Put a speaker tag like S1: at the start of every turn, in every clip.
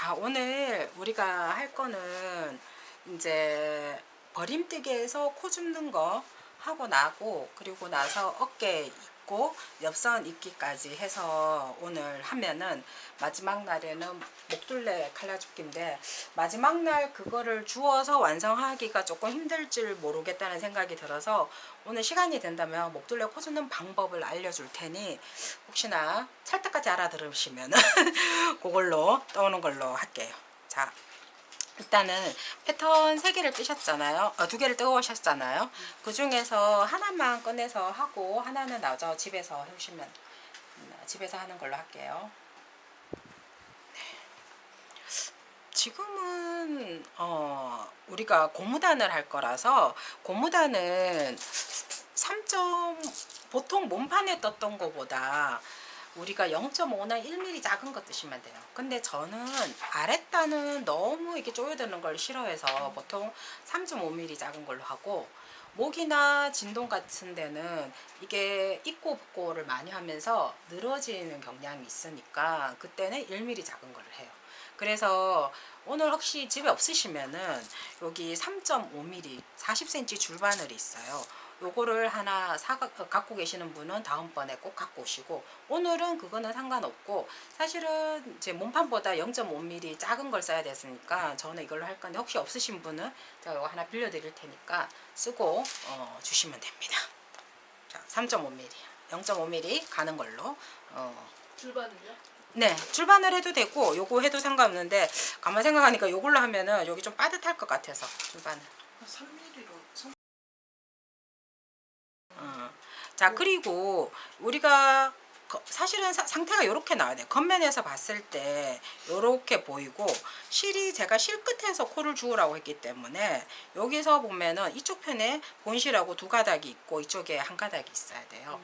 S1: 자, 오늘 우리가 할 거는 이제 버림뜨기에서 코 줍는 거 하고 나고, 그리고 나서 어깨 입고 옆선 입기까지 해서 오늘 하면은 마지막 날에는 목둘레 칼라줍기인데, 마지막 날 그거를 주워서 완성하기가 조금 힘들 줄 모르겠다는 생각이 들어서 오늘 시간이 된다면 목둘레 코 줍는 방법을 알려줄 테니 혹시나 찰떡같이 알아들으시면 그걸로 떠오는 걸로 할게요. 자, 일단은 패턴 3개를 뜨셨잖아요. 2개를 뜨거우셨잖아요. 그 중에서 하나만 꺼내서 하고 하나는 나저 집에서 해오시면, 집에서 하는 걸로 할게요. 지금은 우리가 고무단을 할 거라서, 고무단은 3점, 보통 몸판에 떴던 거보다 우리가 0.5나 1mm 작은 거 뜨시면 돼요. 근데 저는 아랫단은 너무 이렇게 조여드는 걸 싫어해서 보통 3.5mm 작은 걸로 하고, 목이나 진동 같은 데는 이게 입고 벗고를 많이 하면서 늘어지는 경향이 있으니까 그때는 1mm 작은 걸로 해요. 그래서 오늘 혹시 집에 없으시면은 여기 3.5mm 40cm 줄바늘이 있어요. 요거를 하나 갖고 계시는 분은 다음번에 꼭 갖고 오시고, 오늘은 그거는 상관없고 사실은 제 몸판보다 0.5mm 작은 걸 써야 됐으니까 저는 이걸로 할 건데, 혹시 없으신 분은 제가 이거 하나 빌려 드릴 테니까 쓰고 주시면 됩니다. 자, 3.5mm 0.5mm 가는 걸로.
S2: 줄바늘이요?
S1: 네, 줄바늘 해도 되고 요거 해도 상관없는데, 가만 생각하니까 요걸로 하면은 여기 좀 빠듯할 것 같아서 줄바늘.
S2: 3mm로.
S1: 자, 그리고 우리가 사실은 상태가 이렇게 나와야 돼요. 겉면에서 봤을 때 이렇게 보이고, 실이 제가 실 끝에서 코를 주우라고 했기 때문에 여기서 보면은 이쪽 편에 본실하고 2가닥이 있고 이쪽에 1가닥이 있어야 돼요.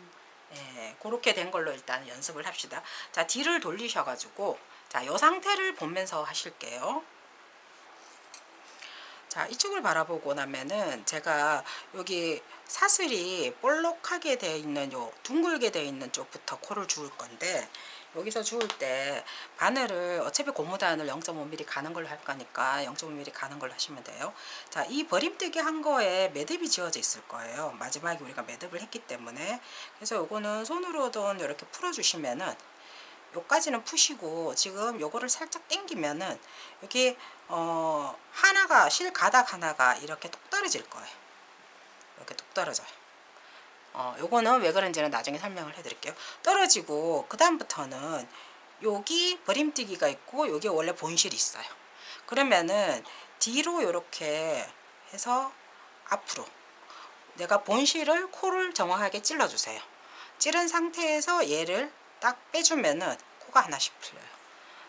S1: 예, 그렇게 된 걸로 일단 연습을 합시다. 자, 뒤를 돌리셔가지고, 자, 이 상태를 보면서 하실게요. 자, 이쪽을 바라보고 나면은 제가 여기 사슬이 볼록하게 되어 있는, 요 둥글게 되어 있는 쪽부터 코를 주울 건데, 여기서 주울 때 바늘을 어차피 고무단을 0.5mm 가는 걸로 할 거니까 0.5mm 가는 걸로 하시면 돼요. 자, 이 버림뜨기 한 거에 매듭이 지어져 있을 거예요. 마지막에 우리가 매듭을 했기 때문에. 그래서 요거는 손으로든 이렇게 풀어주시면은, 요까지는 푸시고 지금 요거를 살짝 당기면은 여기 하나가, 실 가닥 하나가 이렇게 뚝 떨어질 거예요. 이렇게 뚝 떨어져요. 요거는 왜 그런지는 나중에 설명을 해 드릴게요. 떨어지고 그 다음부터는 여기 버림뜨기가 있고 여기 원래 본실이 있어요. 그러면은 뒤로 이렇게 해서 앞으로, 내가 본실을, 코를 정확하게 찔러 주세요. 찌른 상태에서 얘를 딱 빼주면은 코가 하나씩 풀려요.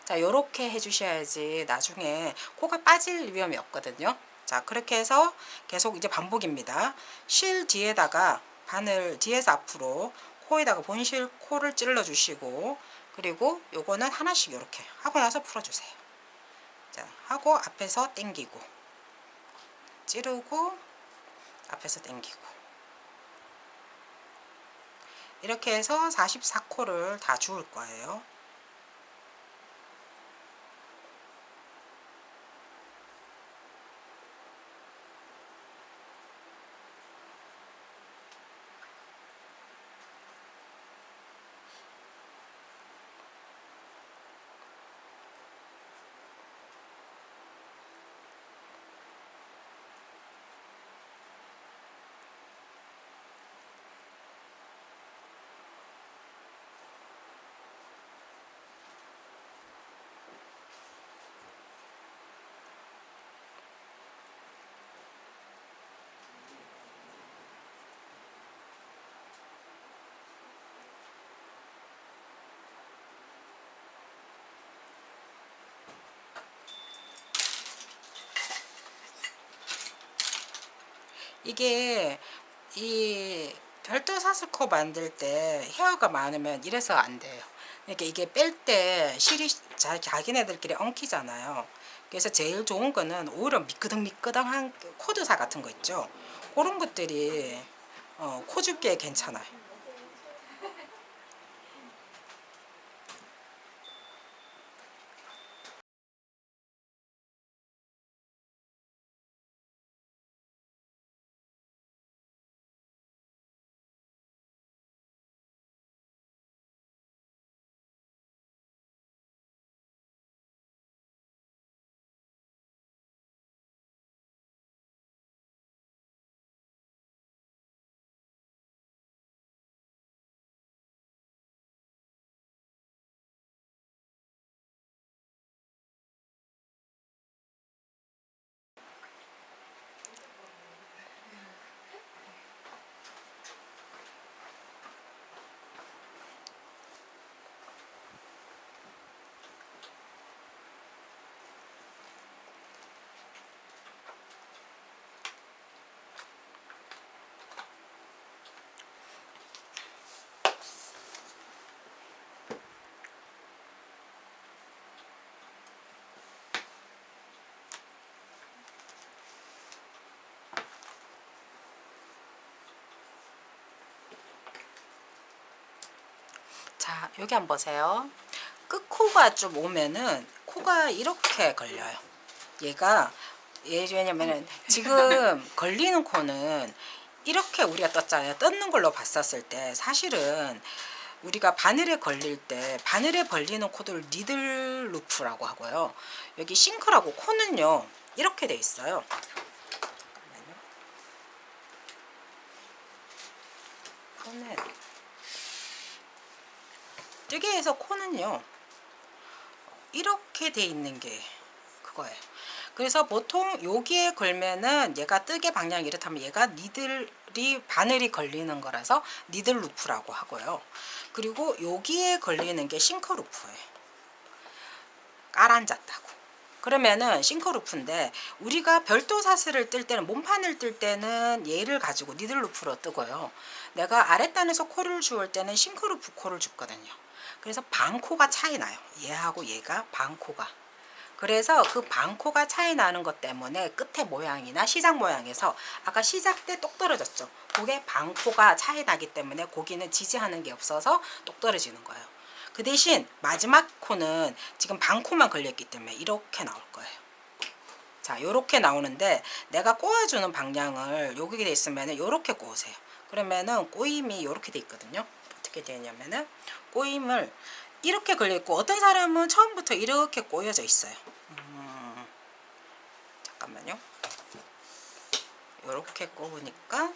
S1: 자, 요렇게 해주셔야지 나중에 코가 빠질 위험이 없거든요. 자, 그렇게 해서 계속 이제 반복입니다. 실 뒤에다가 바늘 뒤에서 앞으로 코에다가 본실 코를 찔러 주시고, 그리고 요거는 하나씩 요렇게 하고 나서 풀어주세요. 자, 하고 앞에서 당기고 찌르고 앞에서 당기고, 이렇게 해서 44코를 다 주울 거예요. 이게 이 별도 사슬코 만들 때 헤어가 많으면 이래서 안 돼요. 그러니까 이게 뺄 때 실이 자기네들끼리 엉키잖아요. 그래서 제일 좋은 거는 오히려 미끄덩미끄덩한 코드사 같은 거 있죠. 그런 것들이 코 줍기에 괜찮아요. 자, 여기 한번 보세요. 끝코가 좀 오면은 코가 이렇게 걸려요. 얘가 왜냐면은 지금 걸리는 코는 이렇게 우리가 떴잖아요. 떴는 걸로 봤었을 때 사실은 우리가 바늘에 걸릴 때 바늘에 벌리는 코들 니들 루프라고 하고요. 여기 싱크라고 코는요 이렇게 돼 있어요. 코는 뜨개에서 코는요 이렇게 돼 있는 게 그거예요. 그래서 보통 여기에 걸면은 얘가 뜨개 방향이 이렇다면 얘가 니들이 바늘이 걸리는 거라서 니들 루프라고 하고요. 그리고 여기에 걸리는 게 싱커 루프예요. 깔아앉았다고. 그러면은 싱커 루프인데 우리가 별도 사슬을 뜰 때는 몸판을 뜰 때는 얘를 가지고 니들 루프로 뜨고요. 내가 아랫단에서 코를 주울 때는 싱커 루프 코를 줍거든요. 그래서 반코가 차이 나요. 얘하고 얘가 반코가. 그래서 그 반코가 차이 나는 것 때문에 끝에 모양이나 시작 모양에서 아까 시작 때 똑 떨어졌죠. 그게 반코가 차이 나기 때문에 고기는 지지하는 게 없어서 똑 떨어지는 거예요. 그 대신 마지막 코는 지금 반코만 걸렸기 때문에 이렇게 나올 거예요. 자, 요렇게 나오는데 내가 꼬아주는 방향을 여기 돼 있으면 요렇게 꼬으세요. 그러면은 꼬임이 요렇게 돼 있거든요. 어떻게 되냐면은 꼬임을 이렇게 걸려있고 어떤 사람은 처음부터 이렇게 꼬여져 있어요. 잠깐만요. 이렇게 꼬으니까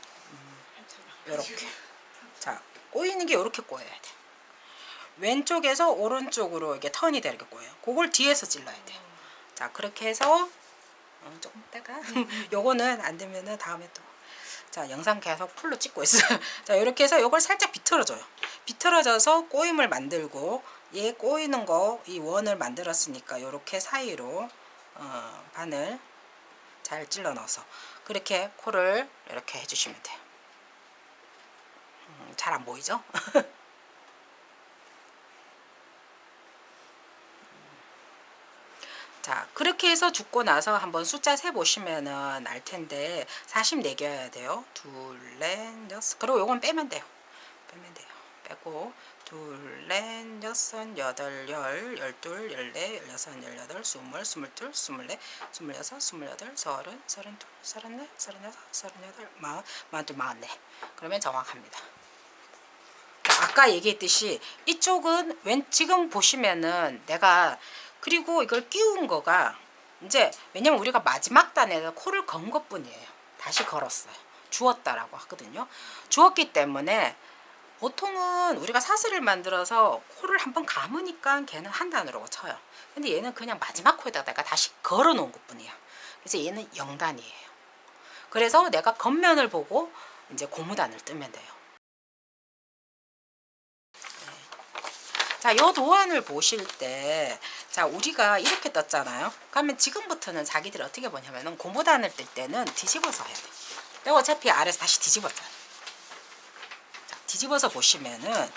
S1: 이렇게 자 꼬이는 게 이렇게 꼬여야 돼. 왼쪽에서 오른쪽으로 이게 턴이 되게 꼬여요. 그걸 뒤에서 찔러야 돼요. 자 그렇게 해서 조금 있다가 요거는 안 되면은 다음에 또 자 영상 계속 풀로 찍고 있어요. 자 이렇게 해서 요걸 살짝 비틀어줘요. 비틀어져서 꼬임을 만들고 얘 꼬이는 거 이 원을 만들었으니까 요렇게 사이로 바늘 잘 찔러 넣어서 그렇게 코를 이렇게 해주시면 돼요. 잘 안 보이죠? 자 그렇게 해서 죽고 나서 한번 숫자 세 보시면은 알 텐데 44개여야 돼요. 둘, 넷, 여섯. 그리고 요건 빼면 돼요. 빼면 돼요. 빼고 둘, 넷, 여섯, 여덟, 열, 열둘, 열네, 열여섯, 열여덟, 스물, 스물둘, 스물넷, 스물여섯, 스물여덟, 서른, 서른둘, 서른넷, 서른여섯, 서른여덟, 마흔, 마흔둘, 마흔네. 그러면 정확합니다. 아까 얘기했듯이 이쪽은 지금 보시면은 내가 그리고 이걸 끼운 거가 이제 왜냐면 우리가 마지막 단에서 코를 건 것뿐이에요. 다시 걸었어요. 주었다라고 하거든요. 주었기 때문에 보통은 우리가 사슬을 만들어서 코를 한번 감으니까 걔는 한 단으로 쳐요. 근데 얘는 그냥 마지막 코에다가 다시 걸어 놓은 것뿐이야. 그래서 얘는 0단이에요. 그래서 내가 겉면을 보고 이제 고무단을 뜨면 돼요. 자, 요 도안을 보실 때, 자, 우리가 이렇게 떴잖아요. 그러면 지금부터는 자기들이 어떻게 보냐면은 고무단을 뜰 때는 뒤집어서 해야 돼. 내가 어차피 아래서 다시 뒤집었잖아. 자, 뒤집어서 보시면은,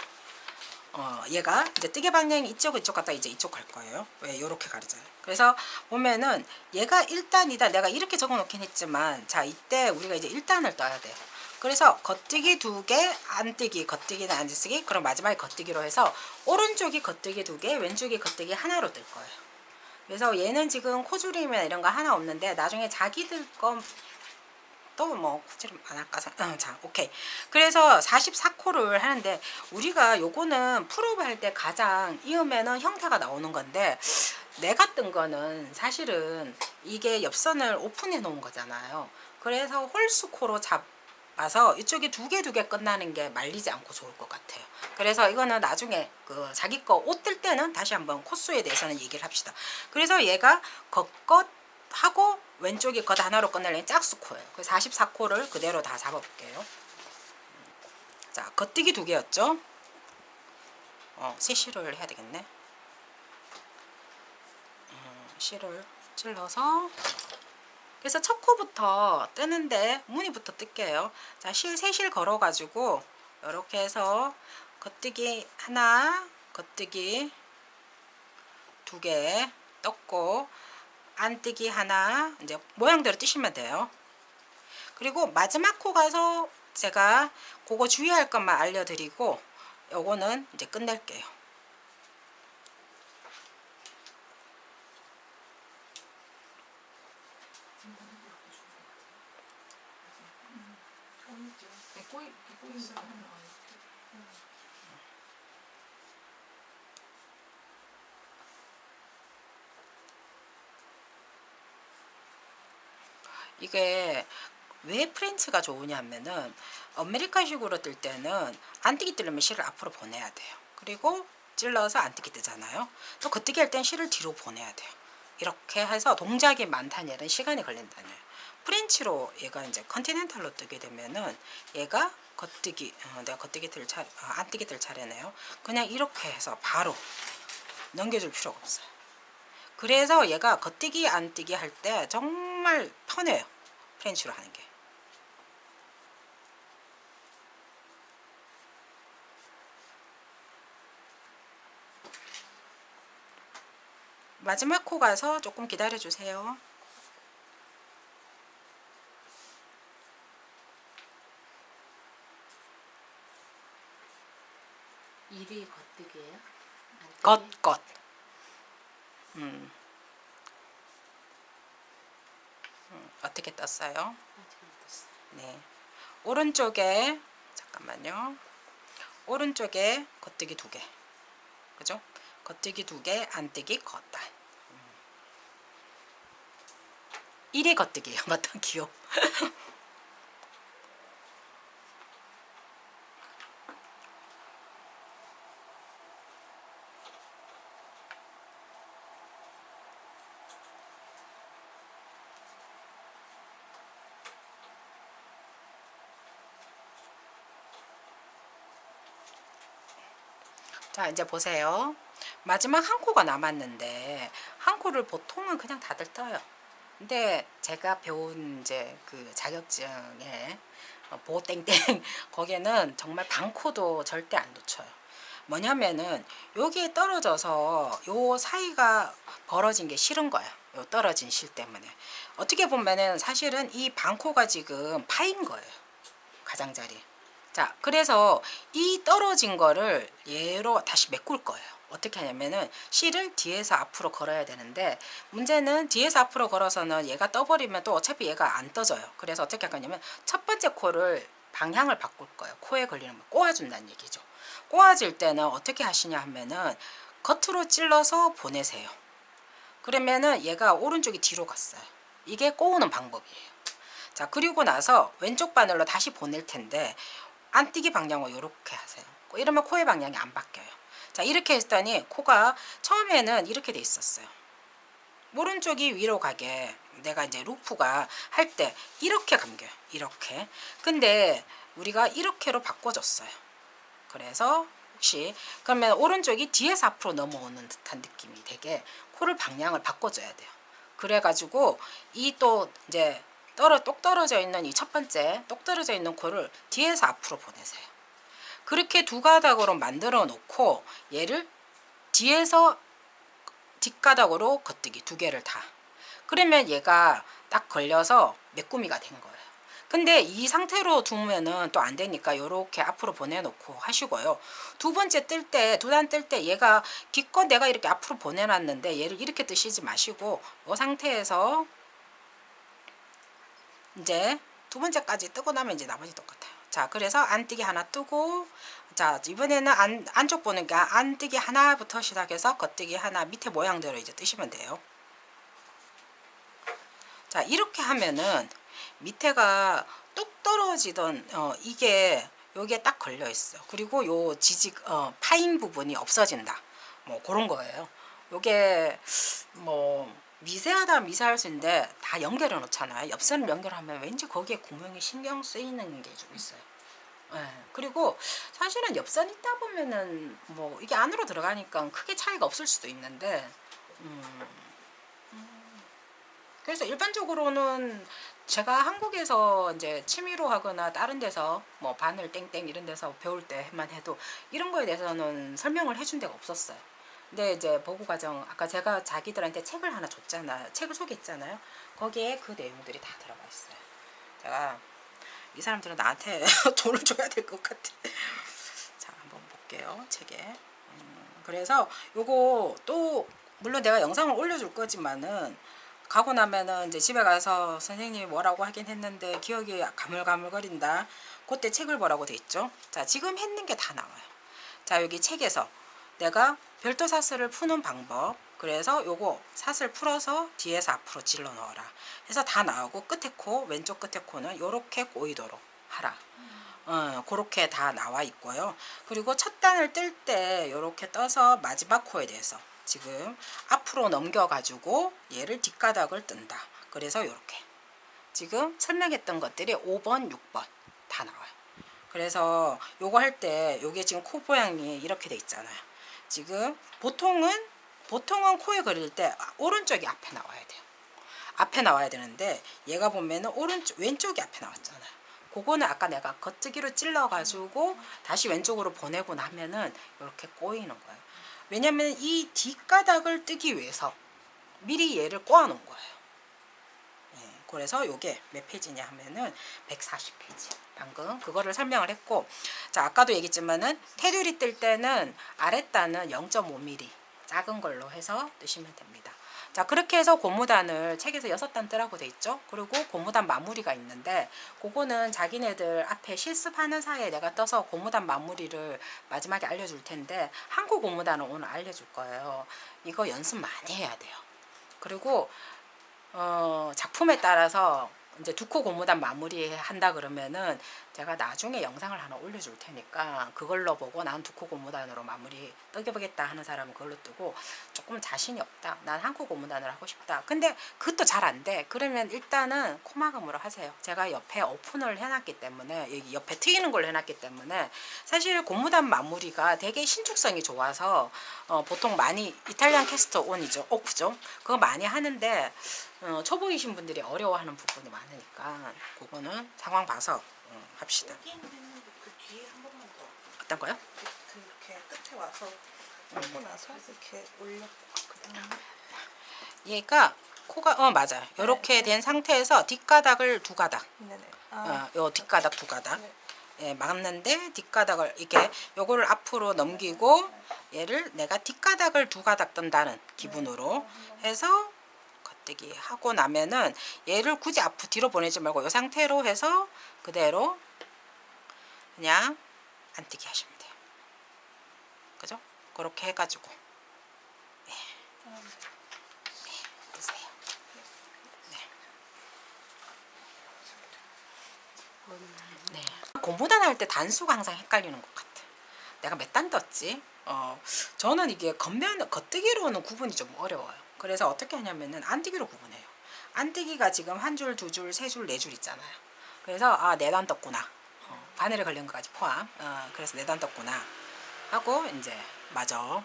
S1: 얘가 이제 뜨개 방향이 이쪽 갔다 이제 이쪽 갈 거예요. 왜? 요렇게 가르잖아요. 그래서 보면은 얘가 1단, 2단, 내가 이렇게 적어 놓긴 했지만, 자, 이때 우리가 이제 1단을 떠야 돼요. 그래서 겉뜨기 2개, 안뜨기, 겉뜨기는 안뜨기, 그럼 마지막에 겉뜨기로 해서 오른쪽이 겉뜨기 2개, 왼쪽이 겉뜨기 하나로 뜰 거예요. 그래서 얘는 지금 코줄이면 이런 거 하나 없는데 나중에 자기들 거 또 뭐 코줄임 안 할까? 자, 오케이. 그래서 44코를 하는데 우리가 요거는 풀업 할 때 가장 이으면은 형태가 나오는 건데 내가 뜬 거는 사실은 이게 옆선을 오픈해 놓은 거잖아요. 그래서 홀수코로 와서 이쪽이 두 개 끝나는 게 말리지 않고 좋을 것 같아요. 그래서 이거는 나중에 그 자기 거 옷 뜰 때는 다시 한번 코수에 대해서는 얘기를 합시다. 그래서 얘가 겉것 하고 왼쪽이 겉 하나로 끝내려면 짝수코예요. 그래서 44코를 그대로 다 잡아볼게요. 자, 겉뜨기 2개였죠? 세실을 해야 되겠네. 실을 찔러서 그래서 첫 코부터 뜨는데 무늬부터 뜰게요. 자, 세실 걸어가지고 이렇게 해서 겉뜨기 하나, 겉뜨기 2개 떴고 안뜨기 하나 이제 모양대로 뜨시면 돼요. 그리고 마지막 코 가서 제가 그거 주의할 것만 알려드리고 요거는 이제 끝낼게요.
S2: 꼼이죠. 꼬이 있어요.
S1: 이게 왜 프렌치가 좋으냐면은 아메리카식으로 뜰 때는 안뜨기 뜨려면 실을 앞으로 보내야 돼요. 그리고 찔러서 안뜨기 뜨잖아요. 또 겉뜨기 할 땐 실을 뒤로 보내야 돼요. 이렇게 해서 동작이 많다는 얘는 시간이 걸린다는 얘예요. 프렌치로 얘가 이제 컨티넨탈로 뜨게 되면은 얘가 겉뜨기 내가 겉뜨기 뜰 차례 안뜨기 뜰 차례네요. 그냥 이렇게 해서 바로 넘겨줄 필요가 없어요. 그래서 얘가 겉뜨기 안뜨기 할 때 정말 편해요. 프렌치로 하는 게. 마지막 코 가서 조금 기다려 주세요.
S3: 일이 겉뜨기예요?
S1: 겉. 어떻게 떴어요?
S3: 아직 안 떴어요.
S1: 네. 오른쪽에 잠깐만요. 오른쪽에 겉뜨기 2개. 그죠? 겉뜨기 2개, 안뜨기 겉다. 1이 겉뜨기예요. 맞다. 귀여워. 자, 이제 보세요. 마지막 한 코가 남았는데 한 코를 보통은 그냥 다들 떠요. 근데 제가 배운 이제 그 자격증에 보땡땡 거기에는 정말 반코도 절대 안 놓쳐요. 뭐냐면은 여기에 떨어져서 요 사이가 벌어진 게 싫은 거예요. 요 떨어진 실 때문에. 어떻게 보면은 사실은 이 반코가 지금 파인 거예요. 가장자리. 자, 그래서 이 떨어진 거를 얘로 다시 메꿀 거예요. 어떻게 하냐면은 실을 뒤에서 앞으로 걸어야 되는데 문제는 뒤에서 앞으로 걸어서는 얘가 떠버리면 또 어차피 얘가 안 떠져요. 그래서 어떻게 할 거냐면 첫 번째 코를 방향을 바꿀 거예요. 코에 걸리는 거 꼬아준다는 얘기죠. 꼬아질 때는 어떻게 하시냐 하면은 겉으로 찔러서 보내세요. 그러면은 얘가 오른쪽이 뒤로 갔어요. 이게 꼬우는 방법이에요. 자, 그리고 나서 왼쪽 바늘로 다시 보낼 텐데 안뜨기 방향으로 이렇게 하세요. 이러면 코의 방향이 안 바뀌어요. 자, 이렇게 했더니 코가 처음에는 이렇게 돼 있었어요. 오른쪽이 위로 가게 내가 이제 루프가 할 때 이렇게 감겨요. 이렇게. 근데 우리가 이렇게로 바꿔줬어요. 그래서 혹시 그러면 오른쪽이 뒤에서 앞으로 넘어오는 듯한 느낌이 되게 코를 방향을 바꿔줘야 돼요. 그래가지고 이 또 이제 똑 떨어져 있는 이 첫 번째 똑 떨어져 있는 코를 뒤에서 앞으로 보내세요. 그렇게 두 가닥으로 만들어 놓고 얘를 뒤에서 뒷가닥으로 겉뜨기 2개를 다. 그러면 얘가 딱 걸려서 메꾸미가 된 거예요. 근데 이 상태로 두면은 또 안 되니까 요렇게 앞으로 보내놓고 하시고요. 두 번째 뜰 때, 두 단 뜰 때 얘가 기껏 내가 이렇게 앞으로 보내놨는데 얘를 이렇게 뜨시지 마시고 이 상태에서 이제 두 번째까지 뜨고 나면 이제 나머지 똑같아요. 자, 그래서 안뜨기 하나 뜨고, 자, 이번에는 안쪽 보니까 안뜨기 하나부터 시작해서 겉뜨기 하나 밑에 모양대로 이제 뜨시면 돼요. 자, 이렇게 하면은 밑에가 똑 떨어지던 이게 여기에 딱 걸려 있어. 그리고 요 지직 파인 부분이 없어진다. 뭐 그런 거예요. 요게 뭐 미세하다 미세할 수 있는데 다 연결해 놓잖아요. 옆선을 연결하면 왠지 거기에 구멍이 신경 쓰이는 게 좀 있어요. 예. 그리고 사실은 옆선 있다 보면은 뭐 이게 안으로 들어가니까 크게 차이가 없을 수도 있는데 그래서 일반적으로는 제가 한국에서 이제 취미로 하거나 다른 데서 뭐 바늘 땡땡 이런 데서 배울 때만 해도 이런 거에 대해서는 설명을 해준 데가 없었어요. 근데 이제 보고과정 아까 제가 자기들한테 책을 하나 줬잖아요. 책을 소개했잖아요. 거기에 그 내용들이 다 들어가 있어요. 제가 이 사람들은 나한테 돈을 줘야 될 것 같아. 자, 한번 볼게요. 책에. 그래서 요거 또 물론 내가 영상을 올려줄 거지만은 가고 나면은 이제 집에 가서 선생님이 뭐라고 하긴 했는데 기억이 가물가물거린다. 그때 책을 보라고 돼 있죠. 자, 지금 했는 게 다 나와요. 자, 여기 책에서 내가 별도 사슬을 푸는 방법, 그래서 요거 사슬 풀어서 뒤에서 앞으로 찔러 넣어라 해서 다 나오고, 끝에 코, 왼쪽 끝에 코는 요렇게 꼬이도록 하라. 그렇게 다 나와 있고요. 그리고 첫 단을 뜰 때 요렇게 떠서 마지막 코에 대해서 지금 앞으로 넘겨 가지고 얘를 뒷가닥을 뜬다. 그래서 요렇게 지금 설명했던 것들이 5번 6번 다 나와요. 그래서 요거 할 때 요게 지금 코 모양이 이렇게 돼 있잖아요. 지금 보통은 코에 그릴 때 오른쪽이 앞에 나와야 돼요. 앞에 나와야 되는데 얘가 보면은 왼쪽이 앞에 나왔잖아요. 그거는 아까 내가 겉뜨기로 찔러 가지고 다시 왼쪽으로 보내고 나면은 이렇게 꼬이는 거예요. 왜냐면 이 뒷가닥을 뜨기 위해서 미리 얘를 꼬아 놓은 거예요. 그래서 요게 몇 페이지냐 하면은 140페이지. 방금 그거를 설명을 했고, 자, 아까도 얘기했지만은 테두리 뜰 때는 아랫단은 0.5mm 작은 걸로 해서 뜨시면 됩니다. 자, 그렇게 해서 고무단을 책에서 6단 뜨라고 돼 있죠. 그리고 고무단 마무리가 있는데 그거는 자기네들 앞에 실습하는 사이에 내가 떠서 고무단 마무리를 마지막에 알려줄 텐데, 한국 고무단은 오늘 알려줄 거예요. 이거 연습 많이 해야 돼요. 그리고 작품에 따라서 이제 두 코 고무단 마무리 한다 그러면은 제가 나중에 영상을 하나 올려줄 테니까 그걸로 보고 난 두 코 고무단으로 마무리 떠겨보겠다 하는 사람은 그걸로 뜨고, 조금 자신이 없다, 난 한 코 고무단을 하고 싶다, 근데 그것도 잘 안 돼, 그러면 일단은 코막음으로 하세요. 제가 옆에 오픈을 해놨기 때문에, 여기 옆에 트이는 걸 해놨기 때문에 사실 고무단 마무리가 되게 신축성이 좋아서 보통 많이 이탈리안 캐스터 온이죠, 오프죠, 그거 많이 하는데 초보이신 분들이 어려워하는 부분이 많으니까 그거는 상황 봐서 합시다.
S2: 그 뒤에 한 번만 더.
S1: 어떤 거요?
S2: 그렇게 끝에 와서 하고 나서 이렇게 올려. 그다음에
S1: 얘가 코가 맞아요. 이렇게 된 상태에서 뒷가닥을 두 가닥,
S2: 네네.
S1: 요 뒷가닥 두 가닥,
S2: 네.
S1: 예, 막는데 뒷가닥을 이렇게 요거를 앞으로 넘기고 얘를 내가 뒷가닥을 두 가닥 뜬다는 기분으로 해서 겉뜨기 하고 나면은 얘를 굳이 앞으로 뒤로 보내지 말고 이 상태로 해서 그대로 그냥 안뜨기 하시면 돼요. 그죠? 그렇게 해가지고 뜨세요. 네. 고무단 할 때 단수가 항상 헷갈리는 것 같아. 내가 몇 단 떴지? 저는 이게 겉뜨기로는 구분이 좀 어려워요. 그래서 어떻게 하냐면은 안뜨기로 구분해요. 안뜨기가 지금 한 줄, 두 줄, 세 줄, 네 줄 있잖아요. 그래서 네 단 떴구나. 바늘에 걸린 것까지 포함. 그래서 네 단 떴구나 하고 이제 맞아.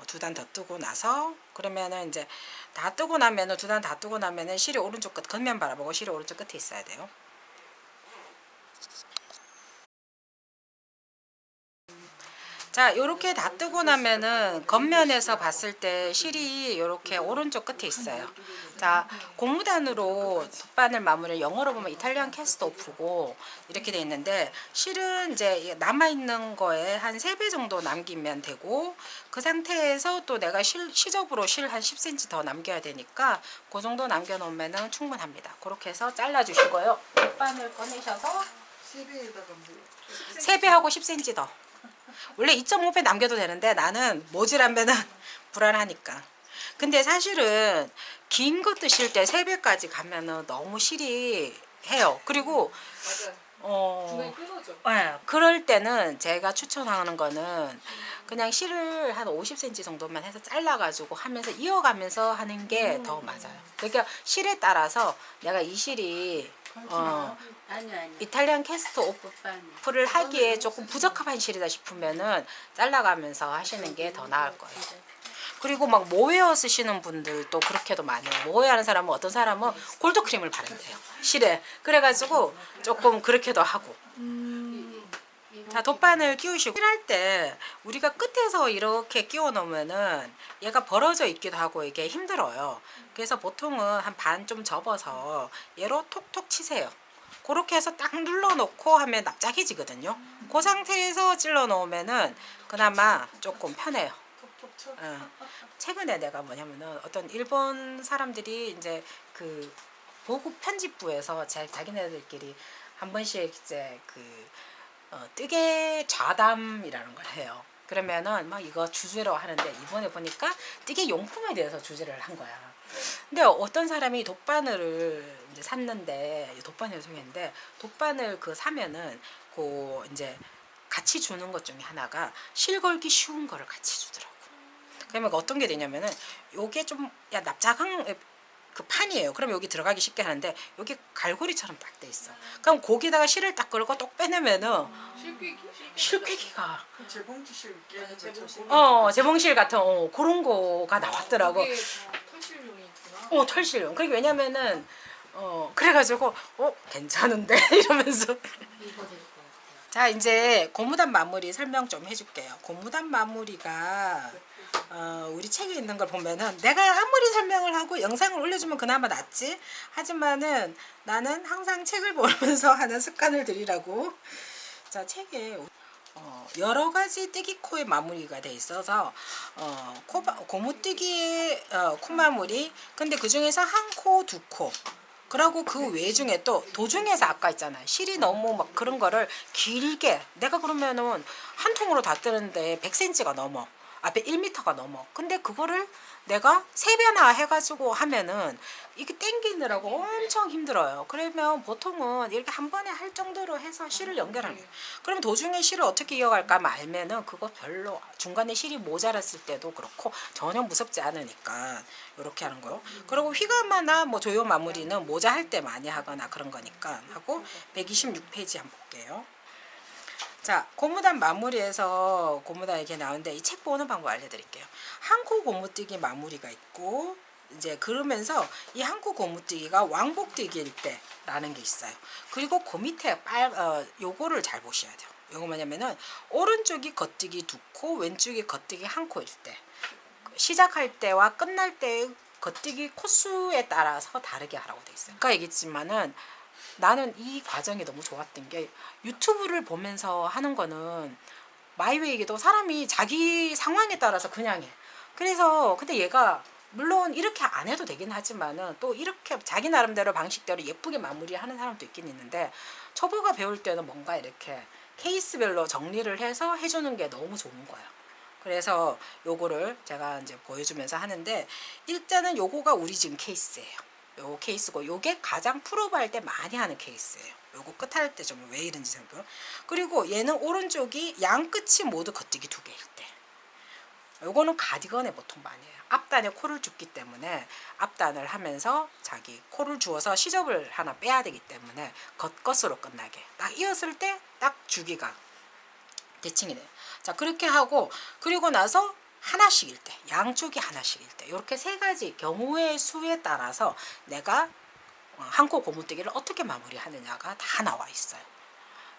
S1: 두 단 더 뜨고 나서 그러면은 이제 다 뜨고 나면은 두 단 다 뜨고 나면은 실이 오른쪽 끝, 겉면 바라보고 실이 오른쪽 끝에 있어야 돼요. 자, 요렇게 다 뜨고 나면은 겉면에서 봤을 때 실이 요렇게 오른쪽 끝에 있어요. 자, 고무단으로 돗바늘 마무리를 영어로 보면 이탈리안 캐스트 오프고 이렇게 돼 있는데, 실은 이제 남아있는 거에 한 3배 정도 남기면 되고, 그 상태에서 또 내가 시접으로 실 한 10cm 더 남겨야 되니까 그 정도 남겨놓으면 충분합니다. 그렇게 해서 잘라주시고요. 돗바늘 꺼내셔서 3배하고 10cm 더. 원래 2.5배 남겨도 되는데 나는 모질하면은 불안하니까. 근데 사실은 긴 거 뜨실 때 3배까지 가면은 너무 실이 해요. 그리고
S2: 중간에 끊어져.
S1: 네, 그럴 때는 제가 추천하는 거는 그냥 실을 한 50cm 정도만 해서 잘라가지고 하면서 이어가면서 하는 게 더 맞아요. 그러니까 실에 따라서 내가 이 실이
S3: 아니요.
S1: 이탈리안 캐스트 오프를 하기에 조금 부적합한 실이다 싶으면은 잘라가면서 하시는 게 더 나을 거예요. 그리고 막 모웨어 쓰시는 분들도 그렇게도 많이 해요. 모웨어 하는 사람은 어떤 사람은 골드크림을 바른대요, 실에. 그래가지고 조금 그렇게도 하고. 자, 돗바늘 끼우시고 힐할 때 우리가 끝에서 이렇게 끼워 놓으면은 얘가 벌어져 있기도 하고 이게 힘들어요. 그래서 보통은 한 반 좀 접어서 얘로 톡톡 치세요. 그렇게 해서 딱 눌러 놓고 하면 납작해지거든요. 그 상태에서 찔러 놓으면은 그나마 조금 편해요.
S2: 톡톡 없죠.
S1: 최근에 내가 뭐냐면은 어떤 일본 사람들이 이제 그 보국 편집부에서 자기네들끼리 한 번씩 이제 그 뜨개 좌담이라는 걸 해요. 그러면은 막 이거 주제로 하는데 이번에 보니까 뜨개 용품에 대해서 주제를 한 거야. 근데 어떤 사람이 돗바늘을 이제 샀는데 돗바늘 중인데 돗바늘 그 사면은 그 이제 같이 주는 것 중에 하나가 실 걸기 쉬운 거를 같이 주더라고. 그러면 어떤 게 되냐면은 요게 좀 야 납작한 그 판이에요. 그럼 여기 들어가기 쉽게 하는데 여기 갈고리처럼 딱 돼 있어. 그럼 거기다가 실을 딱 걸고 똑 빼내면은 실꿰기가
S2: 재봉지 실 깨는
S3: 재봉실.
S1: 재봉실 같은 그런 거가 나왔더라고.
S3: 그게 다 털실용이 있구나.
S1: 털실용. 그게 왜냐면은 그래가지고 괜찮은데 이러면서.
S3: 이거 될 것 같아요.
S1: 자 이제 고무단 마무리 설명 좀 해줄게요. 고무단 마무리가 우리 책에 있는 걸 보면은 내가 아무리 설명을 하고 영상을 올려주면 그나마 낫지. 하지만은 나는 항상 책을 보면서 하는 습관을 들이라고. 자 책에 여러 가지 뜨기코의 마무리가 돼 있어서 고무뜨기의 코마무리. 근데 그 중에서 한 코, 두 코. 그리고 그 외 중에 또 도중에서 아까 있잖아요. 실이 너무 막 그런 거를 길게 내가 그러면은 한 통으로 다 뜨는데 100cm가 넘어. 앞에 1m가 넘어. 근데 그거를 내가 3배나 해가지고 하면은 이게 땡기느라고 엄청 힘들어요. 그러면 보통은 이렇게 한 번에 할 정도로 해서 실을 연결하는 거예요. 그럼 도중에 실을 어떻게 이어갈까 알면은 그거 별로 중간에 실이 모자랐을 때도 그렇고 전혀 무섭지 않으니까 이렇게 하는 거요. 그리고 휘감마나 뭐 조요 마무리는 모자 할 때 많이 하거나 그런 거니까 하고 126페이지 한번 볼게요. 자, 고무단 마무리에서 고무단 이렇게 나오는데 이 책 보는 방법 알려드릴게요. 한 코 고무뜨기 마무리가 있고 이제 그러면서 이 한 코 고무뜨기가 왕복뜨기일 때라는 게 있어요. 그리고 그 밑에 요거를 잘 보셔야 돼요. 요거 뭐냐면은 오른쪽이 겉뜨기 2코, 왼쪽이 겉뜨기 1코일 때 시작할 때와 끝날 때의 겉뜨기 코수에 따라서 다르게 하라고 돼 있어요. 아까 얘기했지만은 나는 이 과정이 너무 좋았던 게 유튜브를 보면서 하는 거는 마이웨이기도 사람이 자기 상황에 따라서 그냥 해. 그래서 근데 얘가 물론 이렇게 안 해도 되긴 하지만은 또 이렇게 자기 나름대로 방식대로 예쁘게 마무리하는 사람도 있긴 있는데 초보가 배울 때는 뭔가 이렇게 케이스별로 정리를 해서 해주는 게 너무 좋은 거야. 그래서 요거를 제가 이제 보여주면서 하는데 일단은 요거가 우리 지금 케이스예요. 요 케이스고 요게 가장 풀업 할 때 많이 하는 케이스예요. 요거 끝 할 때 좀 왜 이런지 생각해요. 그리고 얘는 오른쪽이 양 끝이 모두 겉뜨기 2개일 때. 요거는 가디건에 보통 많이 해요. 앞단에 코를 줍기 때문에 앞단을 하면서 자기 코를 주어서 시접을 하나 빼야 되기 때문에 겉것으로 끝나게 딱 이었을 때 딱 주기가 대칭이 돼요. 자 그렇게 하고 그리고 나서 하나씩일 때 양쪽이 하나씩일 때 이렇게 3가지 경우의 수에 따라서 내가 한 코 고무뜨기를 어떻게 마무리하느냐가 다 나와 있어요.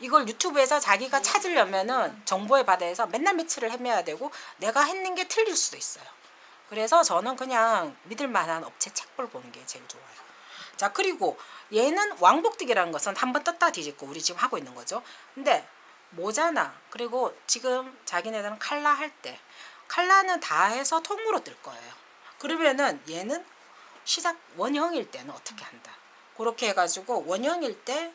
S1: 이걸 유튜브에서 자기가 찾으려면은 정보의 바다에서 맨날 며칠을 헤매야 되고 내가 했는 게 틀릴 수도 있어요. 그래서 저는 그냥 믿을 만한 업체 책볼 보는 게 제일 좋아요. 자 그리고 얘는 왕복뜨기라는 것은 한번 떴다 뒤집고 우리 지금 하고 있는 거죠. 근데 모자나 그리고 지금 자기네들은 칼라 할 때 칼라는 다 해서 통으로 뜰 거예요. 그러면은 얘는 시작 원형일 때는 어떻게 한다. 그렇게 해가지고 원형일 때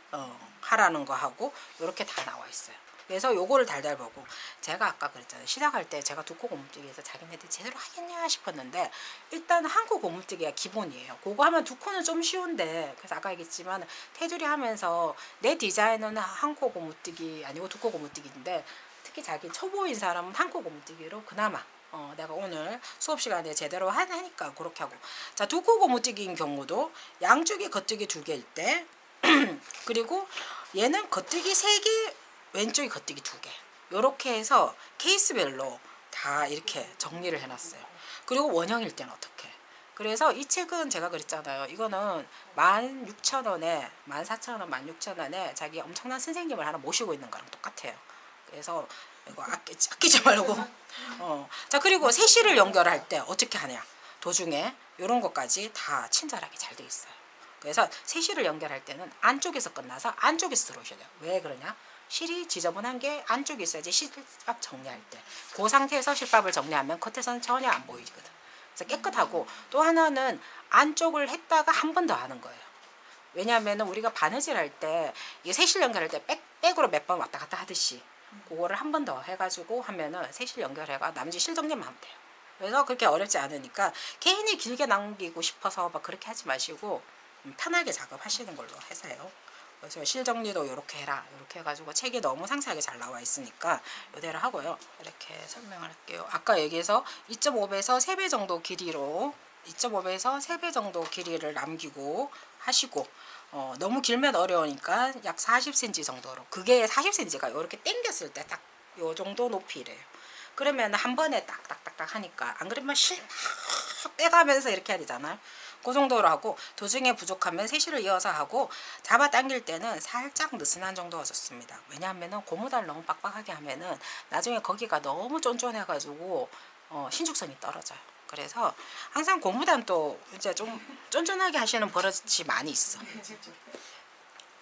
S1: 하라는 거 하고 이렇게 다 나와 있어요. 그래서 요거를 달달 보고 제가 아까 그랬잖아요. 시작할 때 제가 2코 고무뜨기에서 자기네들 제대로 하겠냐 싶었는데 일단 한 코 고무뜨기가 기본이에요. 그거 하면 2코는 좀 쉬운데 그래서 아까 얘기했지만 테두리 하면서 내 디자인은 한 코 고무뜨기 아니고 2코 고무뜨기인데 특히 자기 초보인 사람은 한 코 고무뜨기로 그나마 내가 오늘 수업 시간에 제대로 하니까 그렇게 하고 자 2코 고무뜨기인 경우도 양쪽이 겉뜨기 2개일 때 그리고 얘는 겉뜨기 3개 왼쪽이 겉뜨기 2개 이렇게 해서 케이스별로 다 이렇게 정리를 해놨어요. 그리고 원형일 때는 어떻게 그래서 이 책은 제가 그랬잖아요. 이거는 16,000원에 14,000원 16,000원에 자기 엄청난 선생님을 하나 모시고 있는 거랑 똑같아요. 그래서 이거 아끼지 말고 자 그리고 세실을 연결할 때 어떻게 하냐 도중에 이런 것까지 다 친절하게 잘 돼 있어요. 그래서 세실을 연결할 때는 안쪽에서 끝나서 안쪽에서 들어오셔야 돼요. 왜 그러냐 실이 지저분한 게 안쪽에 있어야지 실밥 정리할 때. 그 상태에서 실밥을 정리하면 겉에서는 전혀 안 보이거든. 그래서 깨끗하고, 또 하나는 안쪽을 했다가 한 번 더 하는 거예요. 왜냐하면 우리가 바느질 할 때 이 새실 연결할 때 백으로 몇 번 왔다 갔다 하듯이 그거를 한 번 더 해가지고 하면은 새실 연결해가 나머지 실 정리만 하면 돼요. 그래서 그렇게 어렵지 않으니까 괜히 길게 남기고 싶어서 막 그렇게 하지 마시고 편하게 작업하시는 걸로 하세요. 그래서 실 정리도 이렇게 해라 이렇게 해가지고 책에 너무 상세하게 잘 나와 있으니까 이대로 하고요. 이렇게 설명을 할게요. 아까 얘기해서 2.5배에서 3배 정도 길이로 2.5배에서 3배 정도 길이를 남기고 하시고, 너무 길면 어려우니까 약 40cm 정도로, 그게 40cm가 이렇게 당겼을 때 딱 요 정도 높이래요. 그러면 한 번에 딱딱딱딱 하니까, 안 그러면 실 막 빼가면서 이렇게 해야 되잖아요. 그 정도로 하고, 도중에 부족하면 새실을 이어서 하고, 잡아 당길 때는 살짝 느슨한 정도가 좋습니다. 왜냐하면 고무다리를 너무 빡빡하게 하면은 나중에 거기가 너무 쫀쫀해가지고 신축성이 떨어져요. 그래서 항상 고무단도 이제 좀 쫀쫀하게 하시는 버릇이 많이 있어.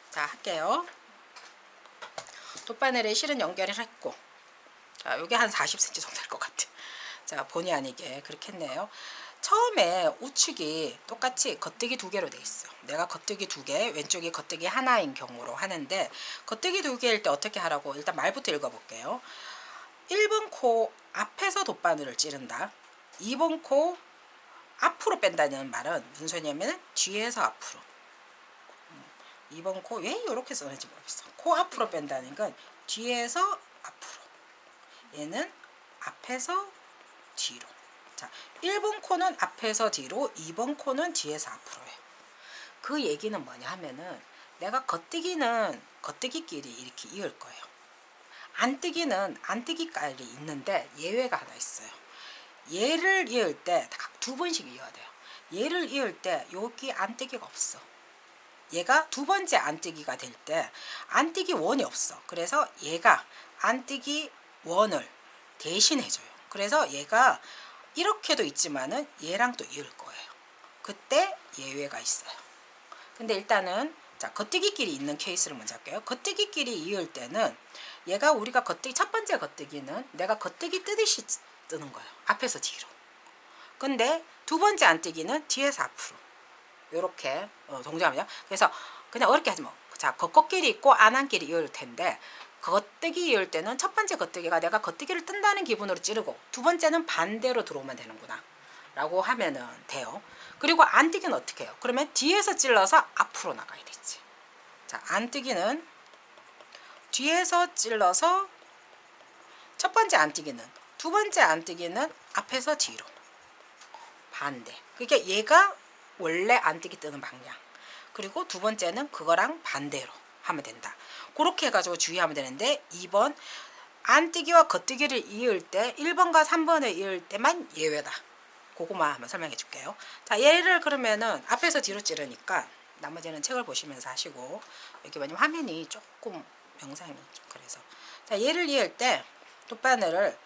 S1: 자, 할게요. 돗바늘에 실은 연결을 했고, 자, 요게 한 40cm 정도 될 것 같아. 자, 본의 아니게 그렇게 했네요. 처음에 우측이 똑같이 겉뜨기 2개로 돼 있어. 내가 겉뜨기 2개, 왼쪽이 겉뜨기 하나인 경우로 하는데, 겉뜨기 2개일 때 어떻게 하라고 일단 말부터 읽어볼게요. 1번 코 앞에서 돗바늘을 찌른다. 2번 코 앞으로 뺀다는 말은 무슨 소리냐면 뒤에서 앞으로. 2번 코 왜 이렇게 써는지 모르겠어. 코 앞으로 뺀다는 건 뒤에서 앞으로. 얘는 앞에서 뒤로. 자, 1번 코는 앞에서 뒤로, 2번 코는 뒤에서 앞으로예요. 그 얘기는 뭐냐 하면은 내가 겉뜨기는 겉뜨기끼리 이렇게 이을 거예요. 안뜨기는 안뜨기깔이 있는데 예외가 하나 있어요. 얘를 이을 때 각 2번씩 이어야 돼요. 얘를 이을 때 여기 안뜨기가 없어. 얘가 2번째 안뜨기가 될 때 안뜨기 원이 없어. 그래서 얘가 안뜨기 원을 대신해줘요. 그래서 얘가 이렇게도 있지만은 얘랑 또 이을 거예요. 그때 예외가 있어요. 근데 일단은 자, 겉뜨기끼리 있는 케이스를 먼저 할게요. 겉뜨기끼리 이을 때는 얘가 우리가 겉뜨기, 첫 번째 겉뜨기는 내가 겉뜨기 뜨듯이 뜨는 거예요. 앞에서 뒤로. 근데 2번째 안뜨기는 뒤에서 앞으로. 요렇게 동작하면. 그래서 그냥 어렵게 하지 뭐. 자, 겉겉끼리 있고 안안끼리 이을 텐데, 겉뜨기 이을 때는 첫 번째 겉뜨기가 내가 겉뜨기를 뜬다는 기분으로 찌르고, 2번째는 반대로 들어오면 되는구나 라고 하면은 돼요. 그리고 안뜨기는 어떻게 해요? 그러면 뒤에서 찔러서 앞으로 나가야 되지. 자, 안뜨기는 뒤에서 찔러서 첫 번째 안뜨기는, 2번째 안뜨기는 앞에서 뒤로 반대. 그러니까 얘가 원래 안뜨기 뜨는 방향, 그리고 2번째는 그거랑 반대로 하면 된다. 그렇게 해가지고 주의하면 되는데, 2번 안뜨기와 겉뜨기를 이을 때 1번과 3번을 이을 때만 예외다. 그거만 한번 설명해 줄게요. 자, 얘를 그러면은 앞에서 뒤로 찌르니까 나머지는 책을 보시면서 하시고, 여기 뭐냐면 화면이 조금 영상이 좀 그래서, 자, 얘를 이을 때 돗바늘을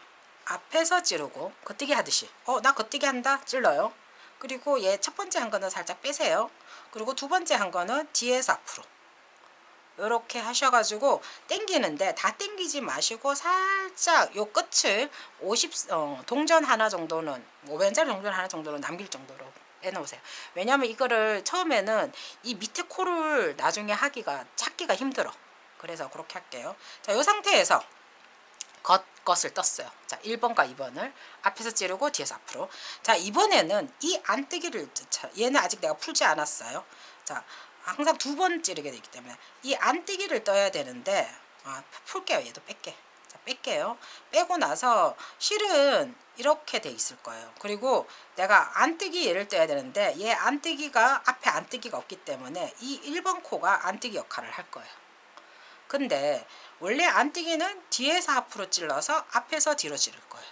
S1: 앞에서 찌르고 겉뜨기 하듯이, 나 겉뜨기 한다 찔러요. 그리고 얘 첫 번째 한 거는 살짝 빼세요. 그리고 2번째 한 거는 뒤에서 앞으로 이렇게 하셔가지고 당기는데, 다 당기지 마시고 살짝 요 끝을 50 동전 하나 정도는, 5변짜리 동전 하나 정도는 남길 정도로 빼놓으세요. 왜냐면 이거를 처음에는 이 밑에 코를 나중에 하기가 찾기가 힘들어. 그래서 그렇게 할게요. 자, 요 상태에서 것을 떴어요. 자, 1번과 2번을 앞에서 찌르고 뒤에서 앞으로. 자, 이번에는 이 안뜨기를, 얘는 아직 내가 풀지 않았어요. 자, 항상 2번 찌르게 되기 때문에 이 안뜨기를 떠야 되는데, 풀게요. 얘도 뺄게. 자, 뺄게요. 빼고 나서 실은 이렇게 돼 있을 거예요. 그리고 내가 안뜨기 얘를 떠야 되는데, 얘 안뜨기가 앞에 안뜨기가 없기 때문에 이 1번 코가 안뜨기 역할을 할 거예요. 근데 원래 안뜨기는 뒤에서 앞으로 찔러서 앞에서 뒤로 찌를 거예요.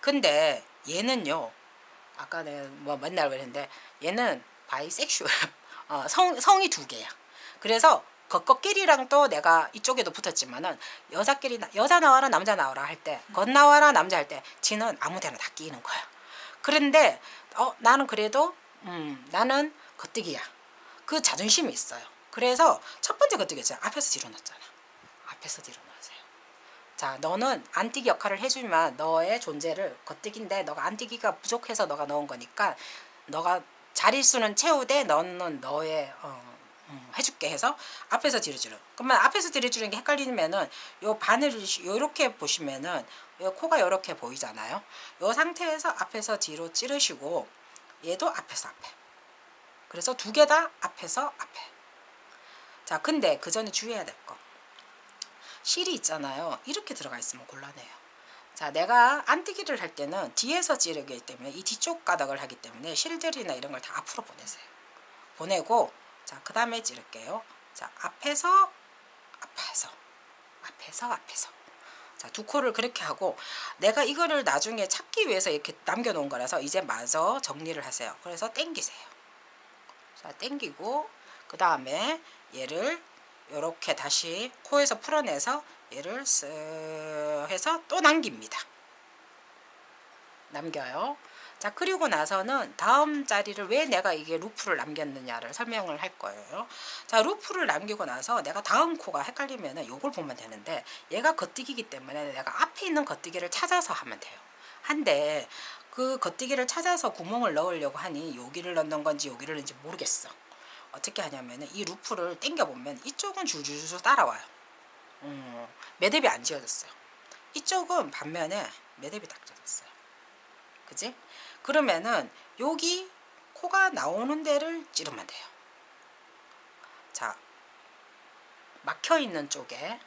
S1: 근데 얘는요, 아까 내가 뭐 맨날 그랬는데, 얘는 바이섹슈얼, 성이 2개야. 그래서 겉끼리랑 또 내가 이쪽에도 붙었지만은, 여자끼리, 여자 나와라 남자 나와라 할 때, 겉 나와라 남자 할 때 지는 아무데나 다 끼는 거야. 그런데 나는 그래도 나는 겉뜨기야. 그 자존심이 있어요. 그래서 첫 번째 겉뜨기였잖아. 앞에서 뒤로 넣었잖아. 앞에서 뒤로 넣으세요. 자, 너는 안뛰기 역할을 해주지만 너의 존재를 겉뛰기인데 너가 안뛰기가 부족해서 너가 넣은 거니까 너가 자릿수는 채우되 너는 너의 해줄게 해서 앞에서 뒤로 줄여. 그러면 앞에서 뒤로 줄이는 게 헷갈리면은 요 바늘을 요렇게 보시면은 요 코가 요렇게 보이잖아요. 요 상태에서 앞에서 뒤로 찌르시고 얘도 앞에서 앞에. 그래서 두 개 다 앞에서 앞에. 자, 근데 그 전에 주의해야 될 거. 실이 있잖아요. 이렇게 들어가 있으면 곤란해요. 자, 내가 안뛰기를 할 때는 뒤에서 찌르기 때문에 이 뒤쪽 가닥을 하기 때문에 실들이나 이런 걸 다 앞으로 보내세요. 보내고 자, 그 다음에 찌를게요. 자, 앞에서 자, 두 코를 그렇게 하고 내가 이거를 나중에 찾기 위해서 이렇게 남겨놓은 거라서 이제 마저 정리를 하세요. 그래서 당기세요. 자, 당기고 그 다음에 얘를 이렇게 다시 코에서 풀어내서 얘를 쓱 해서 또 남깁니다. 남겨요. 자, 그리고 나서는 다음 자리를 왜 내가 이게 루프를 남겼느냐를 설명을 할 거예요. 자, 루프를 남기고 나서 내가 다음 코가 헷갈리면은 요걸 보면 되는데 얘가 겉뛰기이기 때문에 내가 앞에 있는 겉뛰기를 찾아서 하면 돼요. 한데 그 겉뛰기를 찾아서 구멍을 넣으려고 하니 여기를 넣는 건지 여기를 넣는지 모르겠어. 어떻게 하냐면은 이 루프를 당겨 보면 이쪽은 줄줄줄 따라와요. 매듭이 안 지어졌어요. 이쪽은 반면에 매듭이 딱 져졌어요. 그지? 그러면은 여기 코가 나오는 데를 찌르면 돼요. 자, 막혀 있는 쪽에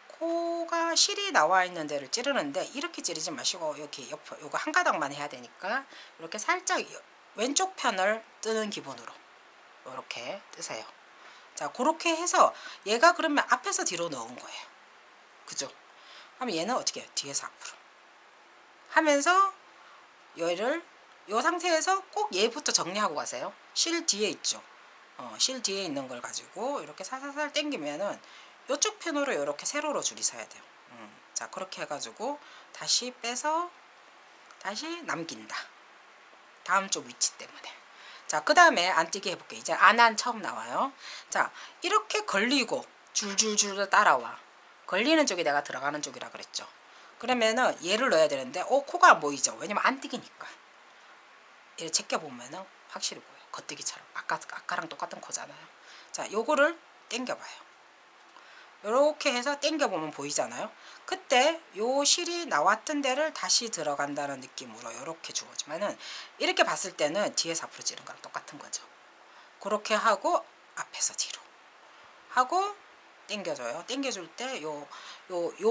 S1: 코가 실이 나와 있는 데를 찌르는데 이렇게 찌르지 마시고 이렇게 옆에 요거 한 가닥만 해야 되니까 이렇게 살짝 왼쪽 편을 뜨는 기분으로 이렇게 뜨세요. 자, 그렇게 해서 얘가 그러면 앞에서 뒤로 넣은 거예요. 그죠? 그럼 얘는 어떻게 해요? 뒤에서 앞으로 하면서 얘를 이 상태에서 꼭 얘부터 정리하고 가세요. 실 뒤에 있죠. 실 뒤에 있는 걸 가지고 이렇게 살살살 당기면은 이쪽 편으로 이렇게 세로로 줄이 서야 돼요. 자, 그렇게 해가지고 다시 빼서 다시 남긴다. 다음 쪽 위치 때문에. 자, 그 다음에 안뛰기 해볼게요. 이제 안안 처음 나와요. 자, 이렇게 걸리고 줄줄줄 따라와. 걸리는 쪽이 내가 들어가는 쪽이라 그랬죠. 그러면은 얘를 넣어야 되는데 코가 안 보이죠. 왜냐면 안뛰기니까. 얘를 제껴보면은 확실히 보여요. 겉뛰기처럼. 아까랑 똑같은 코잖아요. 자, 요거를 당겨봐요. 요렇게 해서 당겨보면 보이잖아요. 그때 요 실이 나왔던 데를 다시 들어간다는 느낌으로 요렇게 주어지면은 이렇게 봤을 때는 뒤에서 앞으로 찌른 거랑 똑같은 거죠. 그렇게 하고 앞에서 뒤로 하고 당겨줘요. 당겨줄 때 요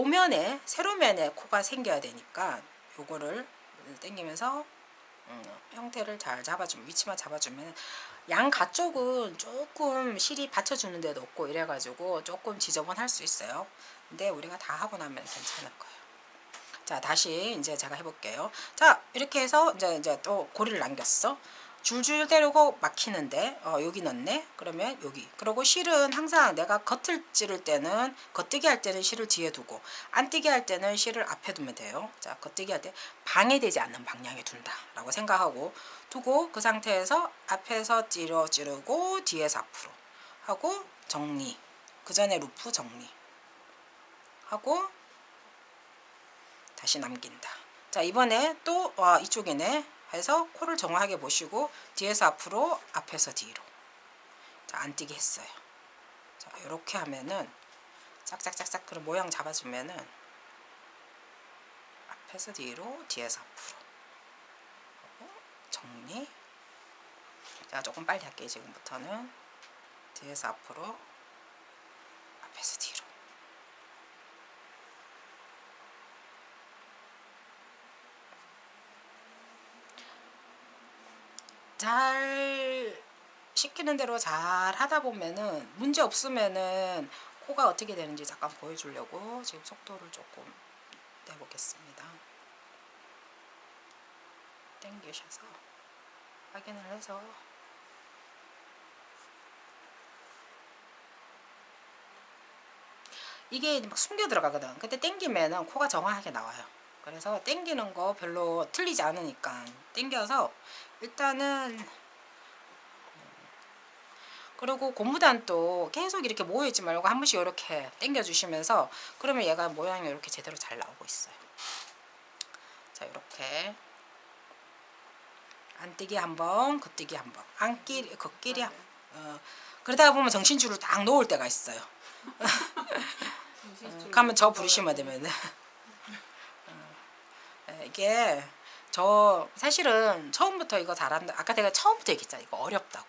S1: 면에 세로면에 코가 생겨야 되니까 요거를 당기면서 형태를 잘 잡아주면 위치만 잡아주면 양 가쪽은 조금 실이 받쳐주는 데도 없고 이래가지고 조금 지저분할 수 있어요. 근데 우리가 다 하고 나면 괜찮을 거예요. 자, 다시 이제 제가 해볼게요. 자, 이렇게 해서 이제 또 고리를 남겼어. 줄줄 때리고 막히는데 여기 넣네. 그러면 여기. 그리고 실은 항상 내가 겉을 찌를 때는 겉뜨기 할 때는 실을 뒤에 두고 안뜨기 할 때는 실을 앞에 두면 돼요. 자, 겉뜨기 할 때 방해되지 않는 방향에 둔다라고 생각하고 두고 그 상태에서 앞에서 찌르고 뒤에서 앞으로 하고 정리. 그 전에 루프 정리 하고 다시 남긴다. 자, 이번에 또 이쪽이네 해서 코를 정확하게 보시고 뒤에서 앞으로 앞에서 뒤로. 자, 안뛰기 했어요. 자, 이렇게 하면은 짝짝짝짝 그런 모양 잡아주면은 앞에서 뒤로 뒤에서 앞으로 하고 정리. 자, 조금 빨리 할게요. 지금부터는 뒤에서 앞으로 앞에서 뒤로. 잘 시키는 대로 잘 하다 보면은 문제 없으면은 코가 어떻게 되는지 잠깐 보여주려고 지금 속도를 조금 내보겠습니다. 당기셔서 확인을 해서 이게 막 숨겨 들어가거든. 그때 당기면은 코가 정확하게 나와요. 그래서 당기는 거 별로 틀리지 않으니까 당겨서 일단은 그리고 고무단도 계속 이렇게 모여있지 말고 한 번씩 이렇게 당겨주시면서 그러면 얘가 모양이 이렇게 제대로 잘 나오고 있어요. 자, 이렇게 안뛰기 한번, 겉뛰기 한번, 안끼리, 겉끼리 그러다가 보면 정신줄을 딱 놓을 때가 있어요. 가면 저 부르시면 되면 이게 저 사실은 처음부터 이거 잘한다. 아까 내가 처음부터 얘기했잖아. 이거 어렵다고.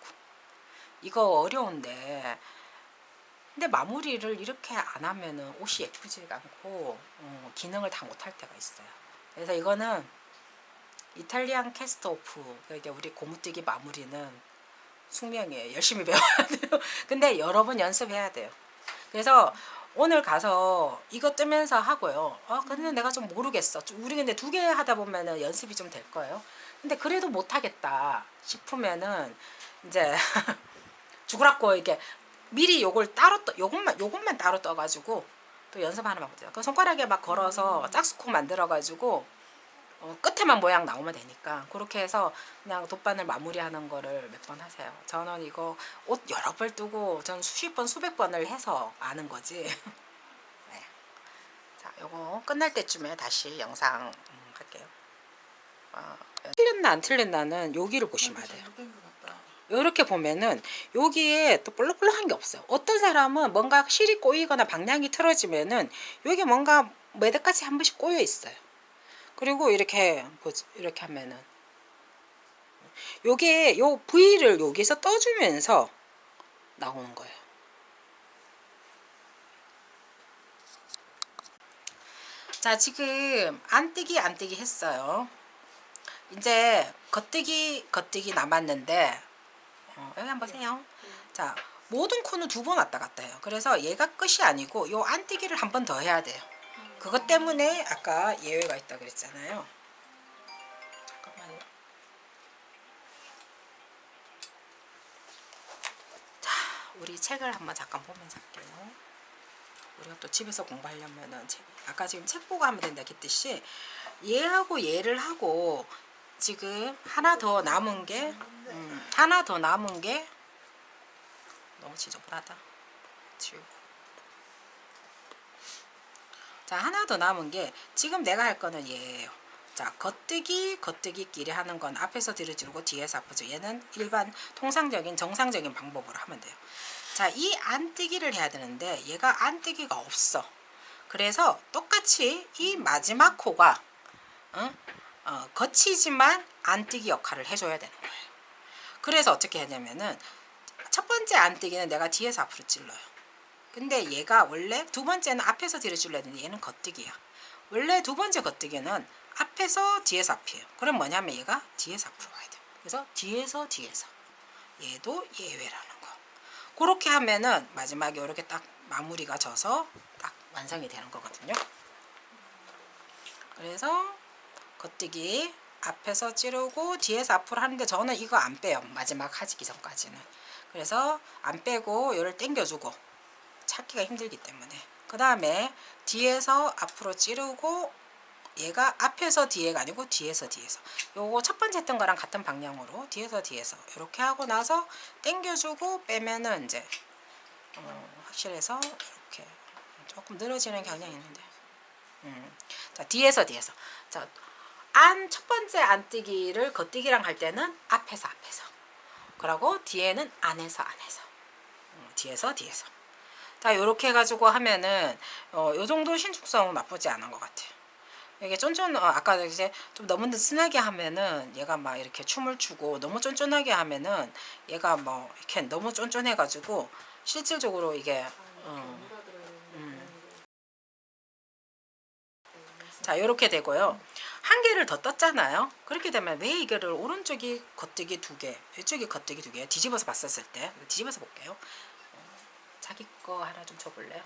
S1: 이거 어려운데 근데 마무리를 이렇게 안 하면은 옷이 예쁘지가 않고 기능을 다 못할 때가 있어요. 그래서 이거는 이탈리안 캐스트 오프, 그러니까 우리 고무뛰기 마무리는 숙명이에요. 열심히 배워야 돼요. 근데 여러 번 연습해야 돼요. 그래서 오늘 가서 이거 뜨면서 하고요. 근데 내가 좀 모르겠어. 우리 근데 2개 하다 보면은 연습이 좀 될 거예요. 근데 그래도 못하겠다 싶으면은 이제 죽으라고 이렇게 미리 요걸 따로 요것만 따로 떠가지고 또 연습하는 방법이에요. 그 손가락에 막 걸어서 짝수콩 만들어가지고 끝에만 모양 나오면 되니까 그렇게 해서 그냥 돗바늘 마무리하는 거를 몇 번 하세요. 저는 이거 옷 여러 벌 뜨고 전 수십 번 수백 번을 해서 아는 거지. 네. 자, 요거 끝날 때쯤에 다시 영상 할게요. 틀렸나 안 틀렸나는 여기를 보시면 돼요. 이렇게 보면은 여기에 또 볼록볼록한 게 없어요. 어떤 사람은 뭔가 실이 꼬이거나 방향이 틀어지면은 여기 뭔가 매듭같이 한 번씩 꼬여 있어요. 그리고 이렇게 이렇게 하면은 요게 요 V를 여기서 떠주면서 나오는 거예요. 자, 지금 안뛰기 했어요. 이제 겉뛰기 남았는데 여기 한번 보세요. 자, 모든 코는 2번 왔다 갔다 해요. 그래서 얘가 끝이 아니고 요 안뛰기를 한 번 더 해야 돼요. 그것 때문에 아까 예외가 있다 그랬잖아요. 잠깐만요. 자, 우리 책을 한번 잠깐 보면서 할게요. 우리가 또 집에서 공부하려면은 아까 지금 책 보고 하면 된다 했듯이 얘하고 얘를 하고 지금 하나 더 남은 게 너무 지저분하다. 지우고. 자, 하나 더 남은 게 지금 내가 할 거는 얘예요. 자, 겉뜨기끼리 하는 건 앞에서 뒤로 지르고 뒤에서 앞으로. 얘는 일반 통상적인 정상적인 방법으로 하면 돼요. 자, 이 안뜨기를 해야 되는데 얘가 안뜨기가 없어. 그래서 똑같이 이 마지막 코가 거치지만 안뜨기 역할을 해줘야 되는 거예요. 그래서 어떻게 하냐면은 첫 번째 안뜨기는 내가 뒤에서 앞으로 찔러요. 근데 얘가 원래 2번째는 앞에서 뒤로 찔러야 되는데 얘는 겉뜨기야. 원래 2번째 겉뜨기는 앞에서 뒤에서 앞이에요. 그럼 뭐냐면 얘가 뒤에서 앞으로 와야 돼요. 그래서 뒤에서 얘도 예외라는 거. 그렇게 하면은 마지막에 이렇게 딱 마무리가 져서 딱 완성이 되는 거거든요. 그래서 겉뜨기 앞에서 찌르고 뒤에서 앞으로 하는데 저는 이거 안 빼요. 마지막 하지기 전까지는. 그래서 안 빼고 얘를 당겨주고 찾기가 힘들기 때문에 그 다음에 뒤에서 앞으로 찌르고 얘가 앞에서 뒤에가 아니고 뒤에서 요거 첫 번째 했던 거랑 같은 방향으로 뒤에서 이렇게 하고 나서 당겨주고 빼면은 이제 확실해서 이렇게 조금 늘어지는 경향이 있는데 자, 뒤에서 자, 첫 번째 안뜨기를 겉뜨기랑 할 때는 앞에서 그리고 뒤에는 안에서 뒤에서 자, 요렇게 해가지고 하면은 요 정도 신축성은 나쁘지 않은 것 같아요. 이게 아까 이제 좀 너무 느슨하게 하면은 얘가 막 이렇게 춤을 추고 너무 쫀쫀하게 하면은 얘가 뭐 이렇게 너무 쫀쫀해가지고 실질적으로 이게 자, 요렇게 되고요. 한 개를 더 떴잖아요. 그렇게 되면 왜 이거를 오른쪽이 겉뜨기 2개, 왼쪽이 겉뜨기 2개 뒤집어서 봤었을 때 뒤집어서 볼게요. 자기 거 하나 좀 줘볼래요?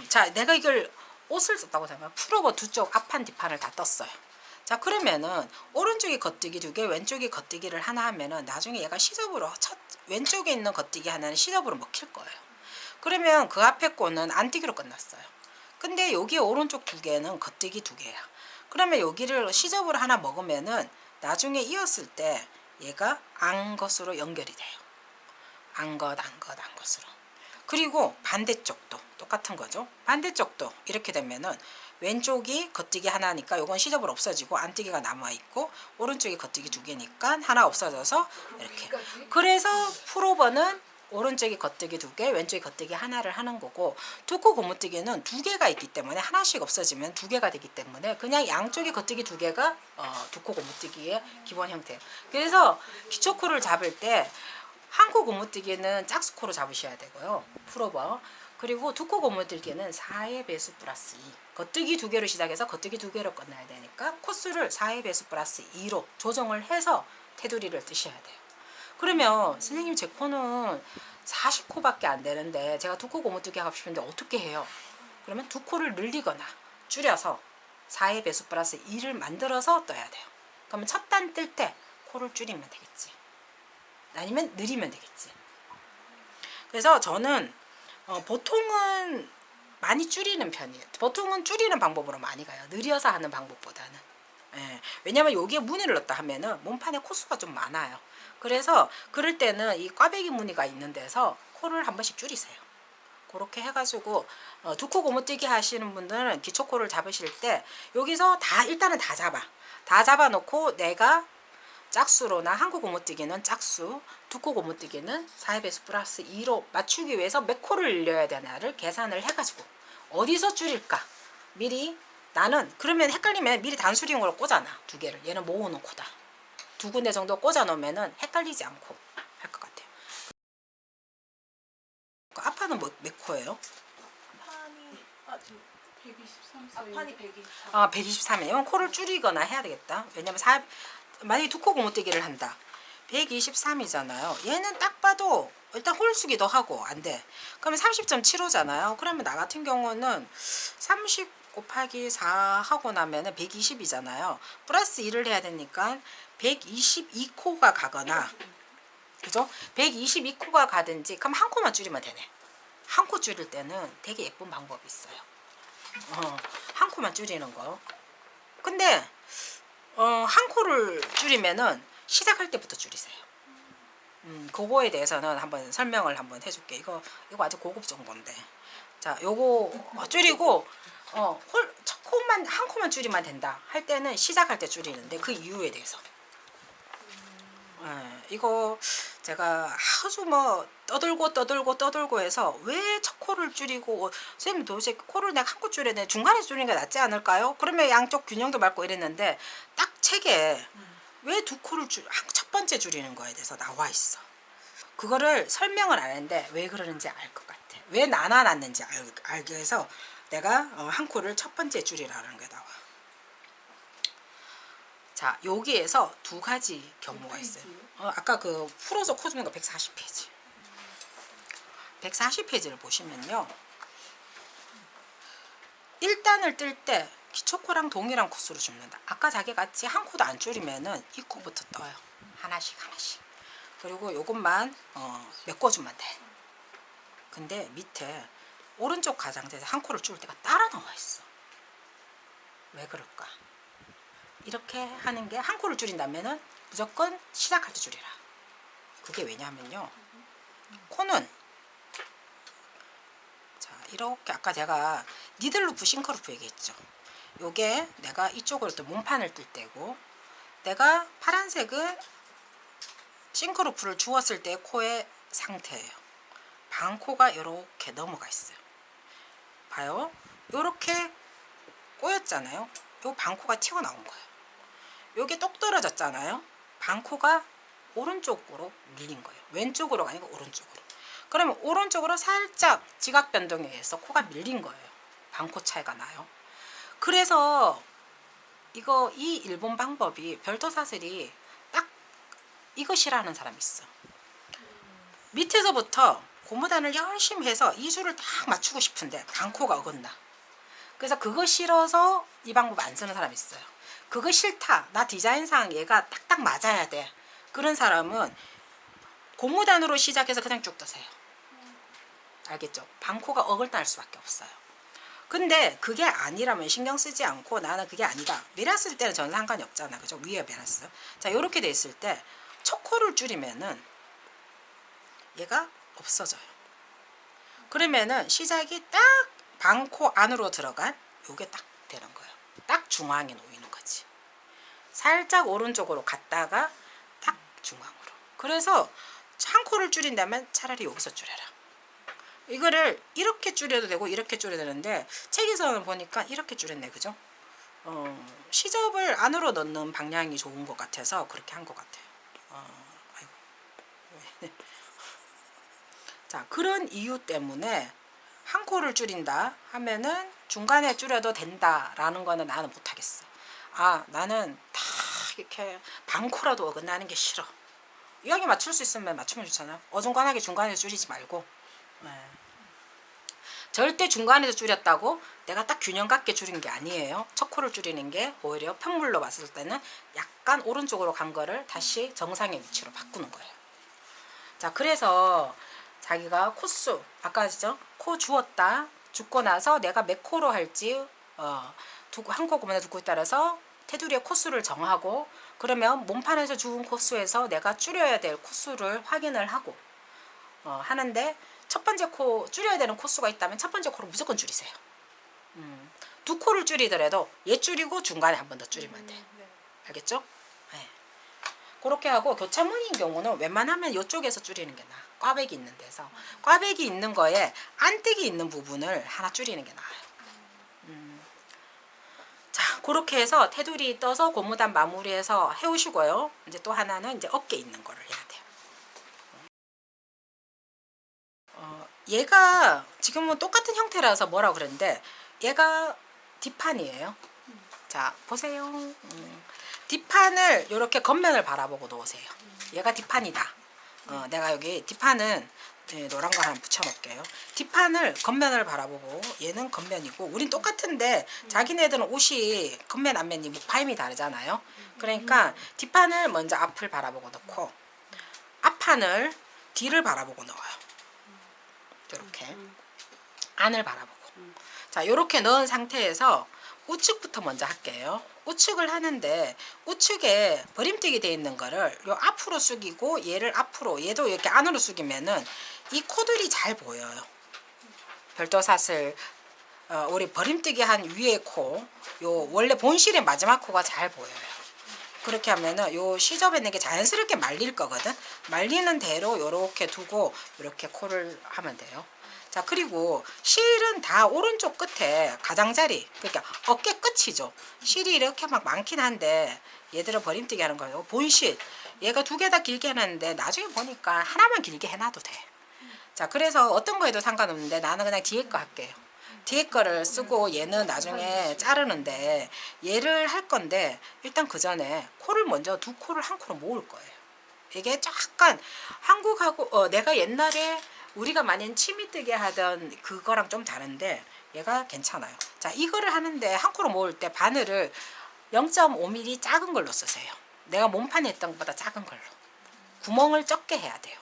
S1: 자, 내가 이걸 옷을 썼다고 하면 풀오버 2쪽 앞판 뒷판을 다 떴어요. 자, 그러면은 오른쪽이 겉뜨기 2개, 왼쪽이 겉뜨기를 하나 하면은 나중에 얘가 시접으로 왼쪽에 있는 겉뜨기 하나는 시접으로 먹힐 거예요. 그러면 그 앞에 거는 안뜨기로 끝났어요. 근데 여기 오른쪽 2개는 겉뜨기 2개야. 그러면 여기를 시접으로 하나 먹으면은 나중에 이었을 때 얘가 안 것으로 연결이 돼요. 안 것으로. 그리고 반대쪽도 똑같은 거죠. 반대쪽도 이렇게 되면은 왼쪽이 겉뜨기 하나니까 요건 시접을 없어지고 안뜨기가 남아있고 오른쪽이 겉뜨기 2개니까 하나 없어져서 이렇게. 그래서 풀오버는 오른쪽이 겉뜨기 2개, 왼쪽이 겉뜨기 하나를 하는 거고, 두코 고무뜨기는 2개가 있기 때문에 하나씩 없어지면 2개가 되기 때문에 그냥 양쪽이 겉뜨기 2개가 두코 고무뜨기의 기본 형태예요. 그래서 기초코를 잡을 때 한 코 고무뜨기는 짝수코로 잡으셔야 되고요. 풀오버. 그리고 두코 고무뜨기는 4의 배수 플러스 2. 겉뜨기 2개로 시작해서 겉뜨기 2개로 끝나야 되니까 코수를 4의 배수 플러스 2로 조정을 해서 테두리를 뜨셔야 돼요. 그러면 선생님 제 코는 40코밖에 안 되는데 제가 두코 고무뜨기 하고 싶은데 어떻게 해요? 그러면 두 코를 늘리거나 줄여서 4의 배수 플러스 2를 만들어서 떠야 돼요. 그러면 첫 단 뜰 때 코를 줄이면 되겠지. 아니면 느리면 되겠지. 그래서 저는 보통은 많이 줄이는 편이에요. 보통은 줄이는 방법으로 많이 가요. 느려서 하는 방법보다는. 예, 왜냐면 여기에 무늬를 넣었다 하면은 몸판에 코수가 좀 많아요. 그래서 그럴 때는 이 꽈배기 무늬가 있는 데서 코를 한 번씩 줄이세요. 그렇게 해가지고 두코 고무뜨기 하시는 분들은 기초코를 잡으실 때 여기서 일단은 다 잡아 놓고 내가 짝수로나 한코 고무뜨기는 짝수, 두코 고무뜨기는 4의 배수 플러스 2로 맞추기 위해서 몇 코를 늘려야 되나를 계산을 해가지고 어디서 줄일까? 미리 나는 그러면 헷갈리면 미리 단수링으로 꽂아놔. 2개를. 얘는 모으는 코다. 2군데 정도 꽂아 놓으면은 헷갈리지 않고 할 것 같아요. 아파는 몇 코예요?
S2: 아판이
S3: 123.
S2: 아판이 123.
S1: 123이에요. 이건 코를 줄이거나 해야 되겠다. 왜냐면 만약에 두코 고무뜨기를 한다. 123이잖아요. 얘는 딱 봐도 일단 홀수기도 하고 안 돼. 그러면 30.75잖아요. 그러면 나 같은 경우는 30 곱하기 4 하고 나면은 120이잖아요. 플러스 1을 해야 되니까 122코가 가거나, 그죠? 122코가 가든지, 그럼 한 코만 줄이면 되네. 한 코 줄일 때는 되게 예쁜 방법이 있어요. 한 코만 줄이는 거. 근데 한 코를 줄이면은 시작할 때부터 줄이세요. 그거에 대해서는 한번 설명을 한번 해줄게. 이거 아주 고급 정보인데. 자, 요거 줄이고 첫 코만 한 코만 줄이면 된다 할 때는 시작할 때 줄이는데 그 이유에 대해서. 이거 제가 아주 떠들고 해서 왜 첫 코를 줄이고 선생님 도대체 코를 내가 한 코 줄여야 돼 중간에 줄이는 게 낫지 않을까요? 그러면 양쪽 균형도 맞고 이랬는데 딱 책에 왜 두 코를 첫 번째 줄이는 거에 대해서 나와 있어. 그거를 설명을 안 했는데 왜 그러는지 알 것 같아. 왜 나눠놨는지 알게 해서 내가 한 코를 첫 번째 줄이라는 게 나와. 자, 여기에서 두 가지 경우가 있어요. 아까 그 풀어서 코 주는 거 140페이지. 140페이지를 보시면요. 1단을 뜰 때 기초코랑 동일한 코수로 줍는다. 아까 자기같이 한 코도 안 줄이면은 이 코부터 떠요. 하나씩. 그리고 요것만 몇 코 주면 돼. 근데 밑에 오른쪽 가장자리에 한 코를 줄 때가 따라 나와 있어. 왜 그럴까? 이렇게 하는 게 한 코를 줄인다면은 무조건 시작할 때 줄이라. 그게 왜냐하면요. 코는 자, 이렇게 아까 제가 니들루프 싱크루프 얘기했죠. 요게 내가 이쪽으로 또 몸판을 뜰 때고, 내가 파란색은 싱크루프를 주었을 때 코의 상태예요. 방코가 이렇게 넘어가 있어요. 봐요. 이렇게 꼬였잖아요. 요 방코가 튀어나온 거예요. 요게 똑 떨어졌잖아요. 방코가 오른쪽으로 밀린 거예요. 왼쪽으로가 아니고 오른쪽으로. 그러면 오른쪽으로 살짝 지각 변동에 의해서 코가 밀린 거예요. 방코 차이가 나요. 그래서 이 일본 방법이 별도 사슬이 딱 이거 싫어하는 사람이 있어. 밑에서부터 고무단을 열심히 해서 이 줄을 딱 맞추고 싶은데 방코가 어긋나. 그래서 그거 싫어서 이 방법 안 쓰는 사람이 있어요. 그거 싫다. 나 디자인상 얘가 딱딱 맞아야 돼. 그런 사람은 고무단으로 시작해서 그냥 쭉 떠세요. 알겠죠? 방코가 어긋날 수밖에 없어요. 근데 그게 아니라면 신경 쓰지 않고 나는 그게 아니다. 밀었을 때는 전혀 상관이 없잖아. 그죠? 위에 밀었어. 자, 요렇게 돼 있을 때 첫 코를 줄이면은 얘가 없어져요. 그러면은 시작이 딱 반코 안으로 들어간 요게 딱 되는 거예요. 딱 중앙에 놓이는 거지. 살짝 오른쪽으로 갔다가 딱 중앙으로. 그래서 한 코를 줄인다면 차라리 여기서 줄여라. 이거를 이렇게 줄여도 되고 이렇게 줄여도 되는데 책에서는 보니까 이렇게 줄였네. 그죠? 시접을 안으로 넣는 방향이 좋은 것 같아서 그렇게 한 것 같아요. 아이고. 자, 그런 이유 때문에 한 코를 줄인다 하면은 중간에 줄여도 된다라는 거는 나는 못하겠어. 아, 나는 다 이렇게 반코라도 어긋나는 게 싫어. 여기 맞출 수 있으면 맞추면 좋잖아. 어중간하게 중간에서 줄이지 말고. 네. 절대 중간에서 줄였다고 내가 딱 균형 갖게 줄인 게 아니에요. 첫 코를 줄이는 게 오히려 편물로 봤을 때는 약간 오른쪽으로 간 거를 다시 정상의 위치로 바꾸는 거예요. 자, 그래서 자기가 코수 아까 하시죠? 코 주었다. 죽고 나서 내가 몇 코로 할지 한 코 고만에 두 코에 따라서 테두리의 코수를 정하고 그러면 몸판에서 주은 코수에서 내가 줄여야 될 코수를 확인을 하고 하는데 첫 번째 코 줄여야 되는 코수가 있다면 첫 번째 코를 무조건 줄이세요. 두 코를 줄이더라도 얘 줄이고 중간에 한 번 더 줄이면 돼.
S2: 네.
S1: 알겠죠? 네. 그렇게 하고 교차무늬인 경우는 웬만하면 이쪽에서 줄이는 게 나아. 꽈배기 있는 데서. 꽈배기 있는 거에 안뜨기 있는 부분을 하나 줄이는 게 나아요. 자, 그렇게 해서 테두리 떠서 고무단 마무리해서 해오시고요. 이제 또 하나는 이제 어깨 있는 거를 해야 돼요. 얘가 지금은 똑같은 형태라서 뭐라고 그랬는데 얘가 뒷판이에요. 자, 보세요. 뒷판을 이렇게 겉면을 바라보고 놓으세요. 얘가 뒷판이다. 내가 여기 뒷판은 노란 거 하나 붙여놓을게요. 뒷판을 겉면을 바라보고 얘는 겉면이고 우린 똑같은데 자기네들은 옷이 겉면 앞면이 목파임이 다르잖아요. 그러니까 뒷판을 먼저 앞을 바라보고 넣고 앞판을 뒤를 바라보고 넣어요. 이렇게 안을 바라보고. 자, 이렇게 넣은 상태에서 우측부터 먼저 할게요. 우측을 하는데 우측에 버림뜨기 되어 있는 거를 요 앞으로 숙이고 얘를 앞으로 얘도 이렇게 안으로 숙이면은 이 코들이 잘 보여요. 별도사슬 우리 버림뜨기 한 위에 코, 요 원래 본실의 마지막 코가 잘 보여요. 그렇게 하면은 요 시접에 있는 게 자연스럽게 말릴 거거든. 말리는 대로 요렇게 두고 이렇게 코를 하면 돼요. 자, 그리고 실은 다 오른쪽 끝에 가장자리, 그러니까 어깨 끝이죠. 실이 이렇게 막 많긴 한데 얘들은 버림뜨기 하는 거예요. 본실 얘가 두 개 다 길게 해놨는데 나중에 보니까 하나만 길게 해놔도 돼. 자, 그래서 어떤 거 해도 상관없는데 나는 그냥 뒤에 거 할게요. 뒤에 거를 쓰고 얘는 나중에 자르는데 얘를 할 건데 일단 그 전에 코를 먼저 두 코를 한 코로 모을 거예요. 이게 약간 한국하고 내가 옛날에 우리가 많이 치미뜨게 하던 그거랑 좀 다른데 얘가 괜찮아요. 자, 이거를 하는데 한 코로 모을 때 바늘을 0.5mm 작은 걸로 쓰세요. 내가 몸판에 했던 것보다 작은 걸로. 구멍을 적게 해야 돼요.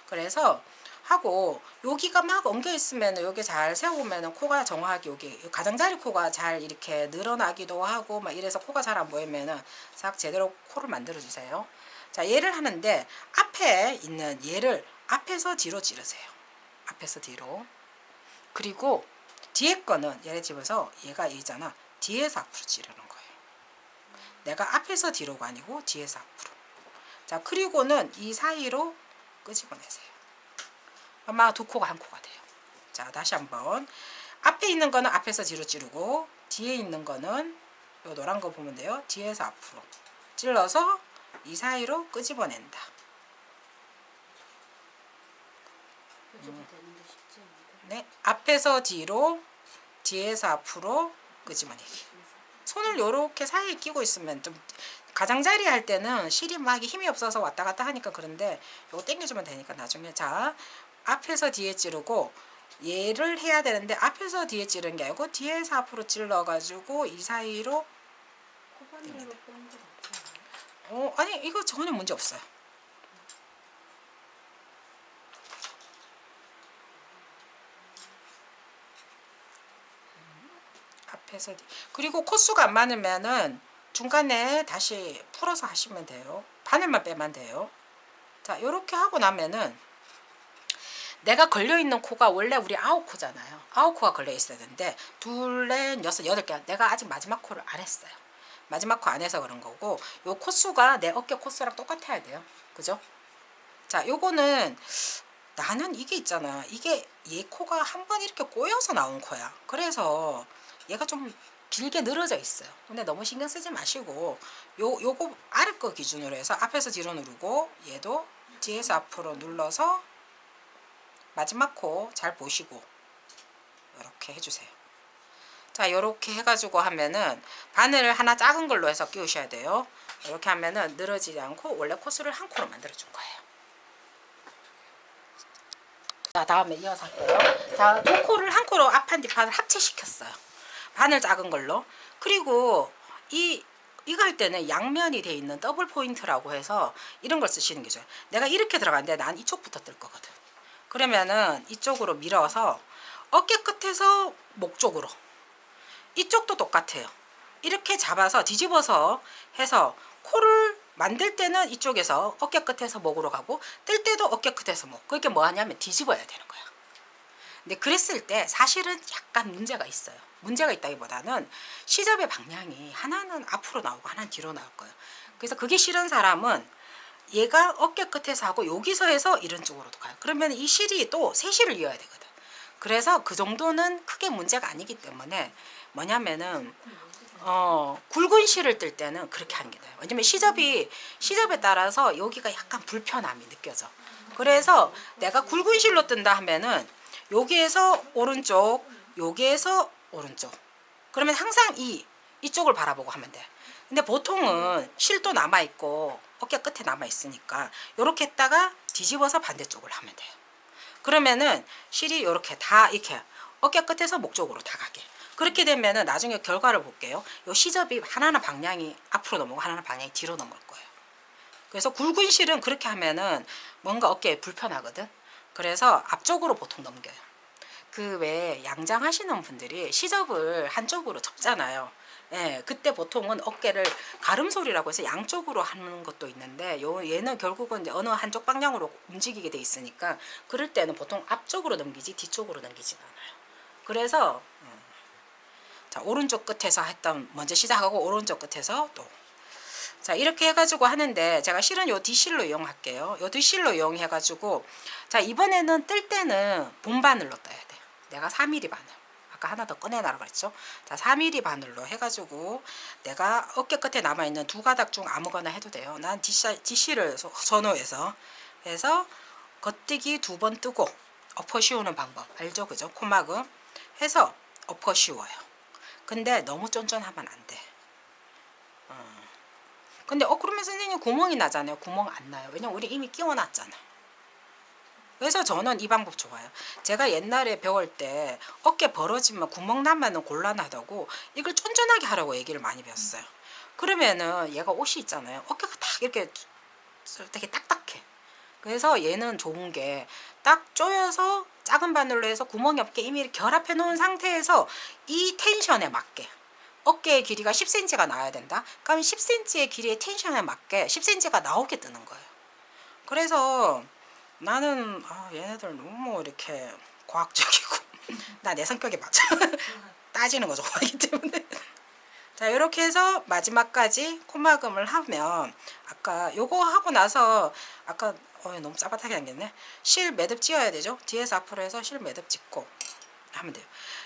S1: 그래서 하고 여기가 막 엉겨 있으면 여기 잘 세우면 코가 정확하게 여기 가장자리 코가 잘 이렇게 늘어나기도 하고 막 이래서 코가 잘 안 보이면은 싹 제대로 코를 만들어 주세요. 자, 얘를 하는데 앞에 있는 얘를 앞에서 뒤로 찌르세요. 앞에서 뒤로. 그리고 뒤에 거는 예를 들어서 얘가 있잖아. 뒤에서 앞으로 찌르는 거예요. 내가 앞에서 뒤로가 아니고 뒤에서 앞으로. 자, 그리고는 이 사이로 끄집어내세요. 아마 두 코가 한 코가 돼요. 자, 다시 한번. 앞에 있는 거는 앞에서 뒤로 찌르고 뒤에 있는 거는 요 노란 거 보면 돼요. 뒤에서 앞으로 찔러서 이 사이로 끄집어낸다. 네, 앞에서 뒤로 뒤에서 앞으로 끄집어내기. 손을 요렇게 사이에 끼고 있으면 좀 가장자리 할 때는 실이 막 힘이 없어서 왔다 갔다 하니까 그런데 요거 당겨주면 되니까 나중에. 자, 앞에서 뒤에 찌르고 얘를 해야 되는데 앞에서 뒤에 찌르는 게 아니고 뒤에서 앞으로 찔러가지고 이 사이로. 아니 이거 전혀 문제 없어요. 앞에서 그리고 코수가 안 맞으면은 중간에 다시 풀어서 하시면 돼요. 바늘만 빼면 돼요. 자, 요렇게 하고 나면은 내가 걸려있는 코가 원래 우리 9코잖아요. 9코가 걸려있어야 되는데 둘, 넷, 여섯, 8개. 내가 아직 마지막 코를 안 했어요. 마지막 코 안 해서 그런 거고 요 코수가 내 어깨 코수랑 똑같아야 돼요. 그죠? 자, 요거는 나는 이게 있잖아. 이게 얘 코가 한 번 이렇게 꼬여서 나온 코야. 그래서 얘가 좀 길게 늘어져 있어요. 근데 너무 신경 쓰지 마시고 요거 아래 거 기준으로 해서 앞에서 뒤로 누르고 얘도 뒤에서 앞으로 눌러서 마지막 코 잘 보시고 이렇게 해주세요. 자, 요렇게 해가지고 하면은 바늘 하나 작은 걸로 해서 끼우셔야 돼요. 이렇게 하면은 늘어지지 않고 원래 코수를 한 코로 만들어준 거예요. 자, 다음에 이어서 할게요. 자, 두 코를 한 코로 앞판 뒷판을 합체시켰어요. 바늘 작은 걸로. 그리고 이거 할 때는 양면이 돼 있는 더블 포인트라고 해서 이런 걸 쓰시는 게 좋아요. 내가 이렇게 들어갔는데 난 이쪽부터 뜰 거거든. 그러면은 이쪽으로 밀어서 어깨 끝에서 목 쪽으로. 이쪽도 똑같아요. 이렇게 잡아서 뒤집어서 해서 코를 만들 때는 이쪽에서 어깨 끝에서 목으로 가고 뜰 때도 어깨 끝에서 목. 그게 뭐 하냐면 뒤집어야 되는 거야. 근데 그랬을 때 사실은 약간 문제가 있어요. 문제가 있다기보다는 시접의 방향이 하나는 앞으로 나오고 하나는 뒤로 나올 거예요. 그래서 그게 싫은 사람은 얘가 어깨 끝에서 하고 여기서 해서 이런 쪽으로도 가요. 그러면 이 실이 또 세 실을 이어야 되거든. 그래서 그 정도는 크게 문제가 아니기 때문에 뭐냐면은 굵은 실을 뜰 때는 그렇게 하는 게 나아요. 왜냐면 시접에 따라서 여기가 약간 불편함이 느껴져. 그래서 내가 굵은 실로 뜬다 하면은 여기에서 오른쪽, 여기에서 오른쪽. 그러면 항상 이쪽을 바라보고 하면 돼. 근데 보통은 실도 남아있고 어깨 끝에 남아있으니까 이렇게 했다가 뒤집어서 반대쪽을 하면 돼요. 그러면은 실이 이렇게 다 이렇게 어깨 끝에서 목 쪽으로 다 가게. 그렇게 되면은 나중에 결과를 볼게요. 요 시접이 하나는 방향이 앞으로 넘어가고 하나는 방향이 뒤로 넘어갈 거예요. 그래서 굵은 실은 그렇게 하면은 뭔가 어깨에 불편하거든. 그래서 앞쪽으로 보통 넘겨요. 그 외에 양장하시는 분들이 시접을 한쪽으로 접잖아요. 예, 그때 보통은 어깨를 가름소리라고 해서 양쪽으로 하는 것도 있는데 얘는 결국은 이제 어느 한쪽 방향으로 움직이게 돼 있으니까 그럴 때는 보통 앞쪽으로 넘기지 뒤쪽으로 넘기진 않아요. 그래서 자, 오른쪽 끝에서 했던 먼저 시작하고 오른쪽 끝에서 또 자, 이렇게 해가지고 하는데 제가 실은 요 뒷실로 이용할게요. 요 뒷실로 이용해가지고 자, 이번에는 뜰 때는 본바늘로 떠야 돼. 내가 4mm 바늘. 아까 하나 더 꺼내놔라 그랬죠. 자, 4mm 바늘로 해가지고 내가 어깨 끝에 남아있는 두 가닥 중 아무거나 해도 돼요. 난 뒷실을 선호해서 해서 겉뜨기 2번 뜨고 엎어 씌우는 방법 알죠? 그죠? 코막음 해서 엎어 씌워요. 근데 너무 쫀쫀하면 안 돼. 근데 그러면 선생님 구멍이 나잖아요. 구멍 안 나요. 왜냐면 우리 이미 끼워놨잖아. 그래서 저는 이 방법 좋아요. 제가 옛날에 배울 때 어깨 벌어지면 구멍 나면은 곤란하다고 이걸 쫀쫀하게 하라고 얘기를 많이 배웠어요. 그러면은 얘가 옷이 있잖아요. 어깨가 딱 이렇게 되게 딱딱해. 그래서 얘는 좋은 게 딱 조여서 작은 바늘로 해서 구멍이 없게 이미 결합해 놓은 상태에서 이 텐션에 맞게 어깨의 길이가 10cm가 나와야 된다. 그러면 10cm의 길이의 텐션에 맞게 10cm가 나오게 뜨는 거예요. 그래서 나는 얘네들 너무 이렇게 과학적이고 나 내 성격에 맞아. 따지는 거 좋아하기 때문에 자, 이렇게 해서 마지막까지 코막음을 하면 아까 요거 하고 나서 아까 너무 짜릿하게 생겼네. 실 매듭 찌어야 되죠. 뒤에서 앞으로 해서 실 매듭 짚고 하면 돼요.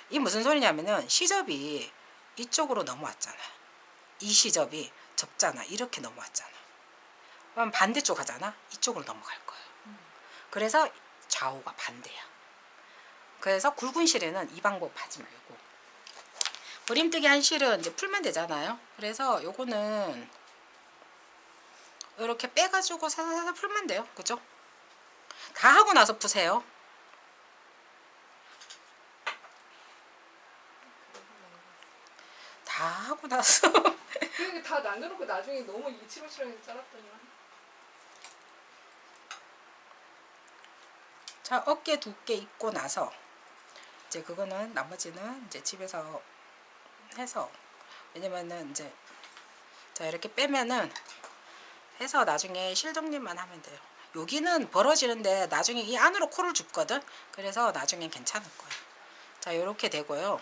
S1: 이 무슨 소리냐면은 시접이 이쪽으로 넘어왔잖아. 이 시접이 접잖아. 이렇게 넘어왔잖아. 그럼 반대쪽 하잖아. 이쪽으로 넘어갈 거예요. 그래서 좌우가 반대야. 그래서 굵은 실에는 이 방법 하지 말고 그림뜨기 한 실은 이제 풀면 되잖아요. 그래서 요거는 이렇게 빼가지고 사사사 풀면 돼요. 그죠? 다 하고 나서 푸세요. 다 하고 나서
S3: 그게 다 남겨놓고 나중에 너무 이치로치로 잘랐더니.
S1: 자, 어깨 두께 입고 나서 이제 그거는 나머지는 이제 집에서 해서 왜냐면은 이제 자 이렇게 빼면은 해서 나중에 실 정리만 하면 돼요. 여기는 벌어지는데 나중에 이 안으로 코를 줍거든. 그래서 나중엔 괜찮을 거예요. 자, 요렇게 되고요.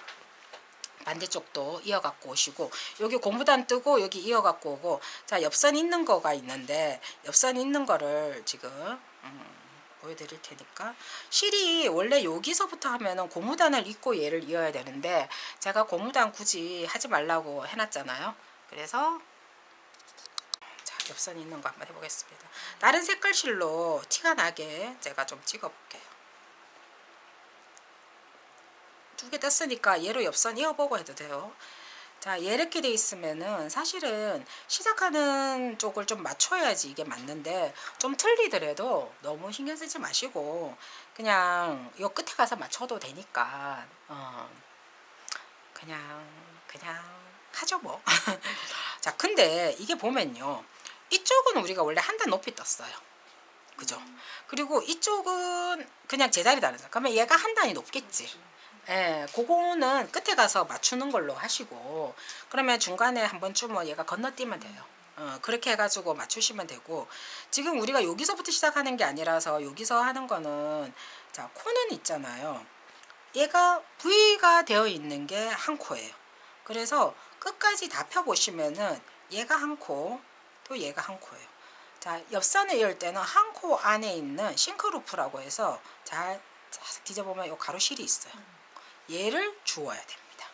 S1: 반대쪽도 이어갖고 오시고, 여기 고무단 뜨고 여기 이어갖고 오고. 자, 옆선 있는 거가 있는데 옆선 있는 거를 지금 보여드릴 테니까, 실이 원래 여기서부터 하면은 고무단을 입고 얘를 이어야 되는데 제가 고무단 굳이 하지 말라고 해놨잖아요. 그래서 자, 옆선 있는 거 한번 해보겠습니다. 다른 색깔 실로 티가 나게 제가 좀 찍어볼게요. 두 개 떴으니까 얘로 옆선 이어보고 해도 돼요. 자, 이렇게 돼 있으면은 사실은 시작하는 쪽을 좀 맞춰야지 이게 맞는데, 좀 틀리더라도 너무 신경 쓰지 마시고 그냥 요 끝에 가서 맞춰도 되니까 그냥 하죠 뭐. 자, 근데 이게 보면요, 이쪽은 우리가 원래 한 단 높이 떴어요. 그죠? 그리고 이쪽은 그냥 제자리 다르죠. 그러면 얘가 한 단이 높겠지. 예, 그거는 끝에 가서 맞추는 걸로 하시고, 그러면 중간에 한 번쯤은 얘가 건너뛰면 돼요. 그렇게 해가지고 맞추시면 되고, 지금 우리가 여기서부터 시작하는 게 아니라서 여기서 하는 거는, 자, 코는 있잖아요. 얘가 V가 되어 있는 게 한 코예요. 그래서 끝까지 다 펴보시면은 얘가 한 코, 또 얘가 한 코예요. 자, 옆선을 이을 때는 한 코 안에 있는 싱크루프라고 해서 잘 뒤져보면 이 가로실이 있어요. 얘를 주어야 됩니다.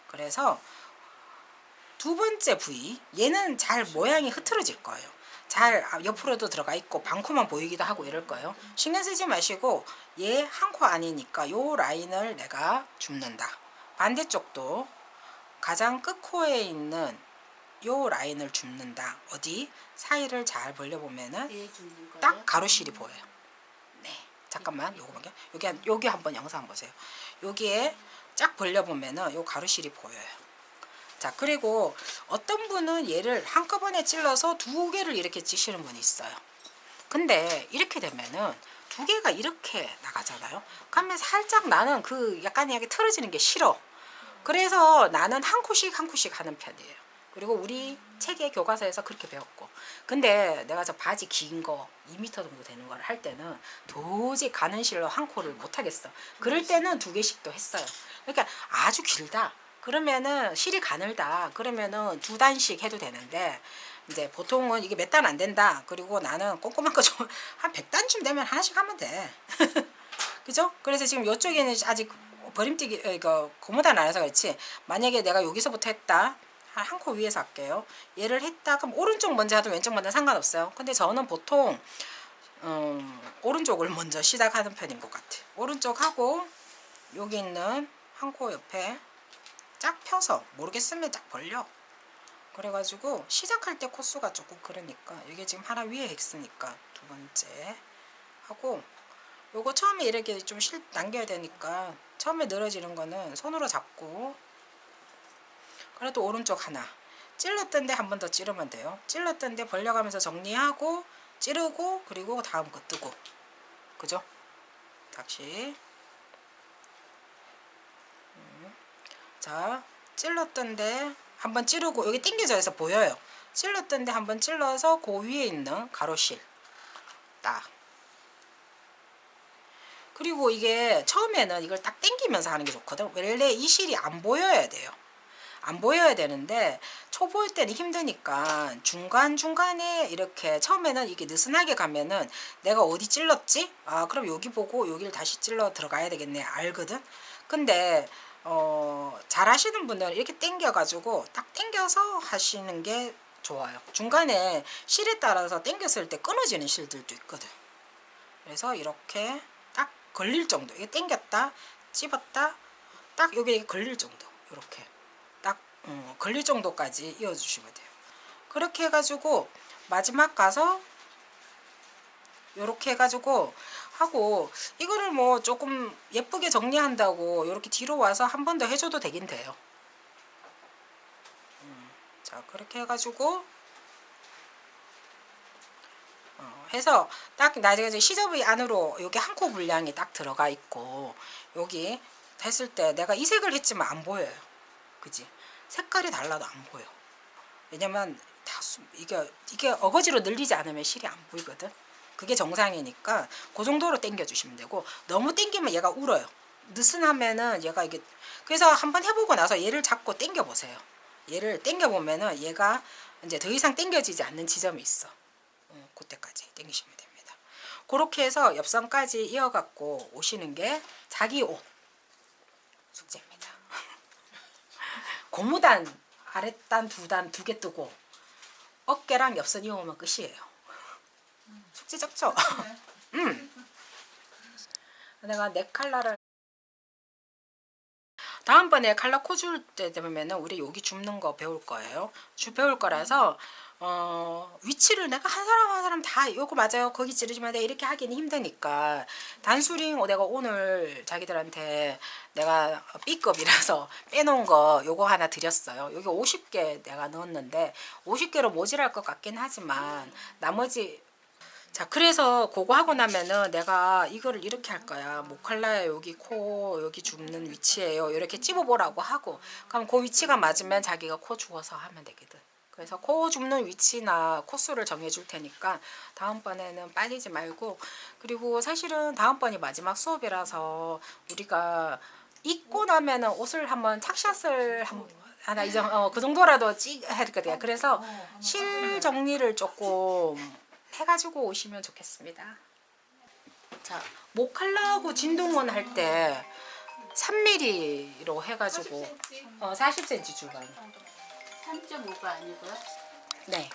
S1: 그래서 두 번째 부위, 얘는 잘 모양이 흐트러질 거예요. 잘 옆으로도 들어가 있고 방코만 보이기도 하고 이럴 거예요. 신경 쓰지 마시고 얘 한 코 아니니까 요 라인을 내가 줍는다. 반대쪽도 가장 끝코에 있는 요 라인을 줍는다. 어디? 사이를 잘 벌려보면은 딱 가로실이 보여요. 네, 잠깐만 요거 여기 한번 영상 보세요. 여기에 쫙 벌려보면은 요 가로실이 보여요. 자, 그리고 어떤 분은 얘를 한꺼번에 찔러서 두 개를 이렇게 찌시는 분이 있어요. 근데 이렇게 되면은 두 개가 이렇게 나가잖아요. 그러면 살짝 나는 그 약간 이렇게 틀어지는 게 싫어. 그래서 나는 한 코씩 한 코씩 하는 편이에요. 그리고 우리 책의 교과서에서 그렇게 배웠고, 근데 내가 저 바지 긴 거 2m 정도 되는 걸 할 때는 도저히 가는 실로 한 코를 못 하겠어. 그럴 때는 두 개씩도 했어요. 그러니까 아주 길다 그러면은 실이 가늘다 그러면은 두 단씩 해도 되는데, 이제 보통은 이게 몇 단 안 된다, 그리고 나는 꼼꼼한 거 좀 한 100단쯤 되면 하나씩 하면 돼. 그죠? 그래서 지금 이쪽에는 아직 버림뛰기 이거 고무단 안 해서 그렇지, 만약에 내가 여기서부터 했다, 한 코 위에서 할게요. 얘를 했다 그럼 오른쪽 먼저 하든 왼쪽 먼저 상관없어요. 근데 저는 보통 오른쪽을 먼저 시작하는 편인 것 같아요. 오른쪽 하고 여기 있는 한 코 옆에 쫙 펴서, 모르겠으면 쫙 벌려. 그래가지고 시작할 때 코수가 조금 그러니까 이게 지금 하나 위에 했으니까 두 번째 하고, 요거 처음에 이렇게 좀 당겨야 되니까 처음에 늘어지는 거는 손으로 잡고, 그래도 오른쪽 하나 찔렀던데 한 번 더 찌르면 돼요. 찔렀던데 벌려가면서 정리하고 찌르고, 그리고 다음 거 뜨고. 그죠? 다시 자, 찔렀던데 한번 찌르고, 여기 당겨져 있어 보여요. 찔렀던데 한번 찔러서 그 위에 있는 가로실 딱. 그리고 이게 처음에는 이걸 딱 당기면서 하는 게 좋거든. 원래 이 실이 안 보여야 돼요. 안 보여야 되는데 초보일 때는 힘드니까 중간중간에 이렇게 처음에는 이게 느슨하게 가면은 내가 어디 찔렀지? 아, 그럼 여기 보고 여기를 다시 찔러 들어가야 되겠네, 알거든. 근데 잘 하시는 분들은 이렇게 당겨 가지고 딱 당겨서 하시는 게 좋아요. 중간에 실에 따라서 당겼을 때 끊어지는 실들도 있거든. 그래서 이렇게 딱 걸릴 정도, 이게 당겼다 찝었다 딱 여기 걸릴 정도, 이렇게 딱 걸릴 정도까지 이어주시면 돼요. 그렇게 해가지고 마지막 가서 요렇게 해가지고 하고, 이거를 뭐 조금 예쁘게 정리한다고 요렇게 뒤로 와서 한 번 더 해줘도 되긴 돼요. 자, 그렇게 해가지고 해서 딱 나중에 시접의 안으로 여기 한 코 분량이 딱 들어가 있고, 여기 했을 때 내가 이 색을 했지만 안 보여요. 그지? 색깔이 달라도 안 보여. 왜냐면 다 이게 어거지로 늘리지 않으면 실이 안 보이거든. 그게 정상이니까 그 정도로 당겨주시면 되고 너무 당기면 얘가 울어요. 느슨하면은 얘가 이게 그래서 한번 해보고 나서 얘를 잡고 당겨보세요. 얘를 당겨보면은 얘가 이제 더 이상 당겨지지 않는 지점이 있어. 그때까지 당기시면 됩니다. 그렇게 해서 옆선까지 이어갖고 오시는 게 자기 옷 숙제입니다. 고무단 아랫단 두 개 뜨고 어깨랑 옆선 이어오면 끝이에요. 숙제 적죠? 내가 네 칼라를 다음번에 칼라 코 줄 때 되면은 우리 여기 줍는 거 배울 거예요. 배울 거라서 위치를 내가 한 사람 다 요거 맞아요. 거기 찌르시면 돼. 이렇게 하기는 힘드니까 단수링 내가 오늘 자기들한테 내가 B급이라서 빼놓은 거 요거 하나 드렸어요. 여기 50개 내가 넣었는데 50개로 모자랄 것 같긴 하지만 나머지 자 그래서 그거 하고 나면은 내가 이거를 이렇게 할 거야. 목칼라에 여기 코 여기 줍는 위치예요. 이렇게 찝어보라고 하고 그럼 그 위치가 맞으면 자기가 코 주워서 하면 되거든. 그래서 코 줍는 위치나 코수를 정해줄 테니까 다음번에는 빠지지 말고 그리고 사실은 다음번이 마지막 수업이라서 우리가 입고 나면은 옷을 한번 착샷을 하나 이정 그 정도라도 해야 되거든요. 그래서 실 정리를 조금 해가지고 오시면 좋겠습니다. 자, 목칼라하고 진동원 할 때 3mm로 해가지고 40cm 줄간.
S4: 3.5가 아니고요?
S1: 네.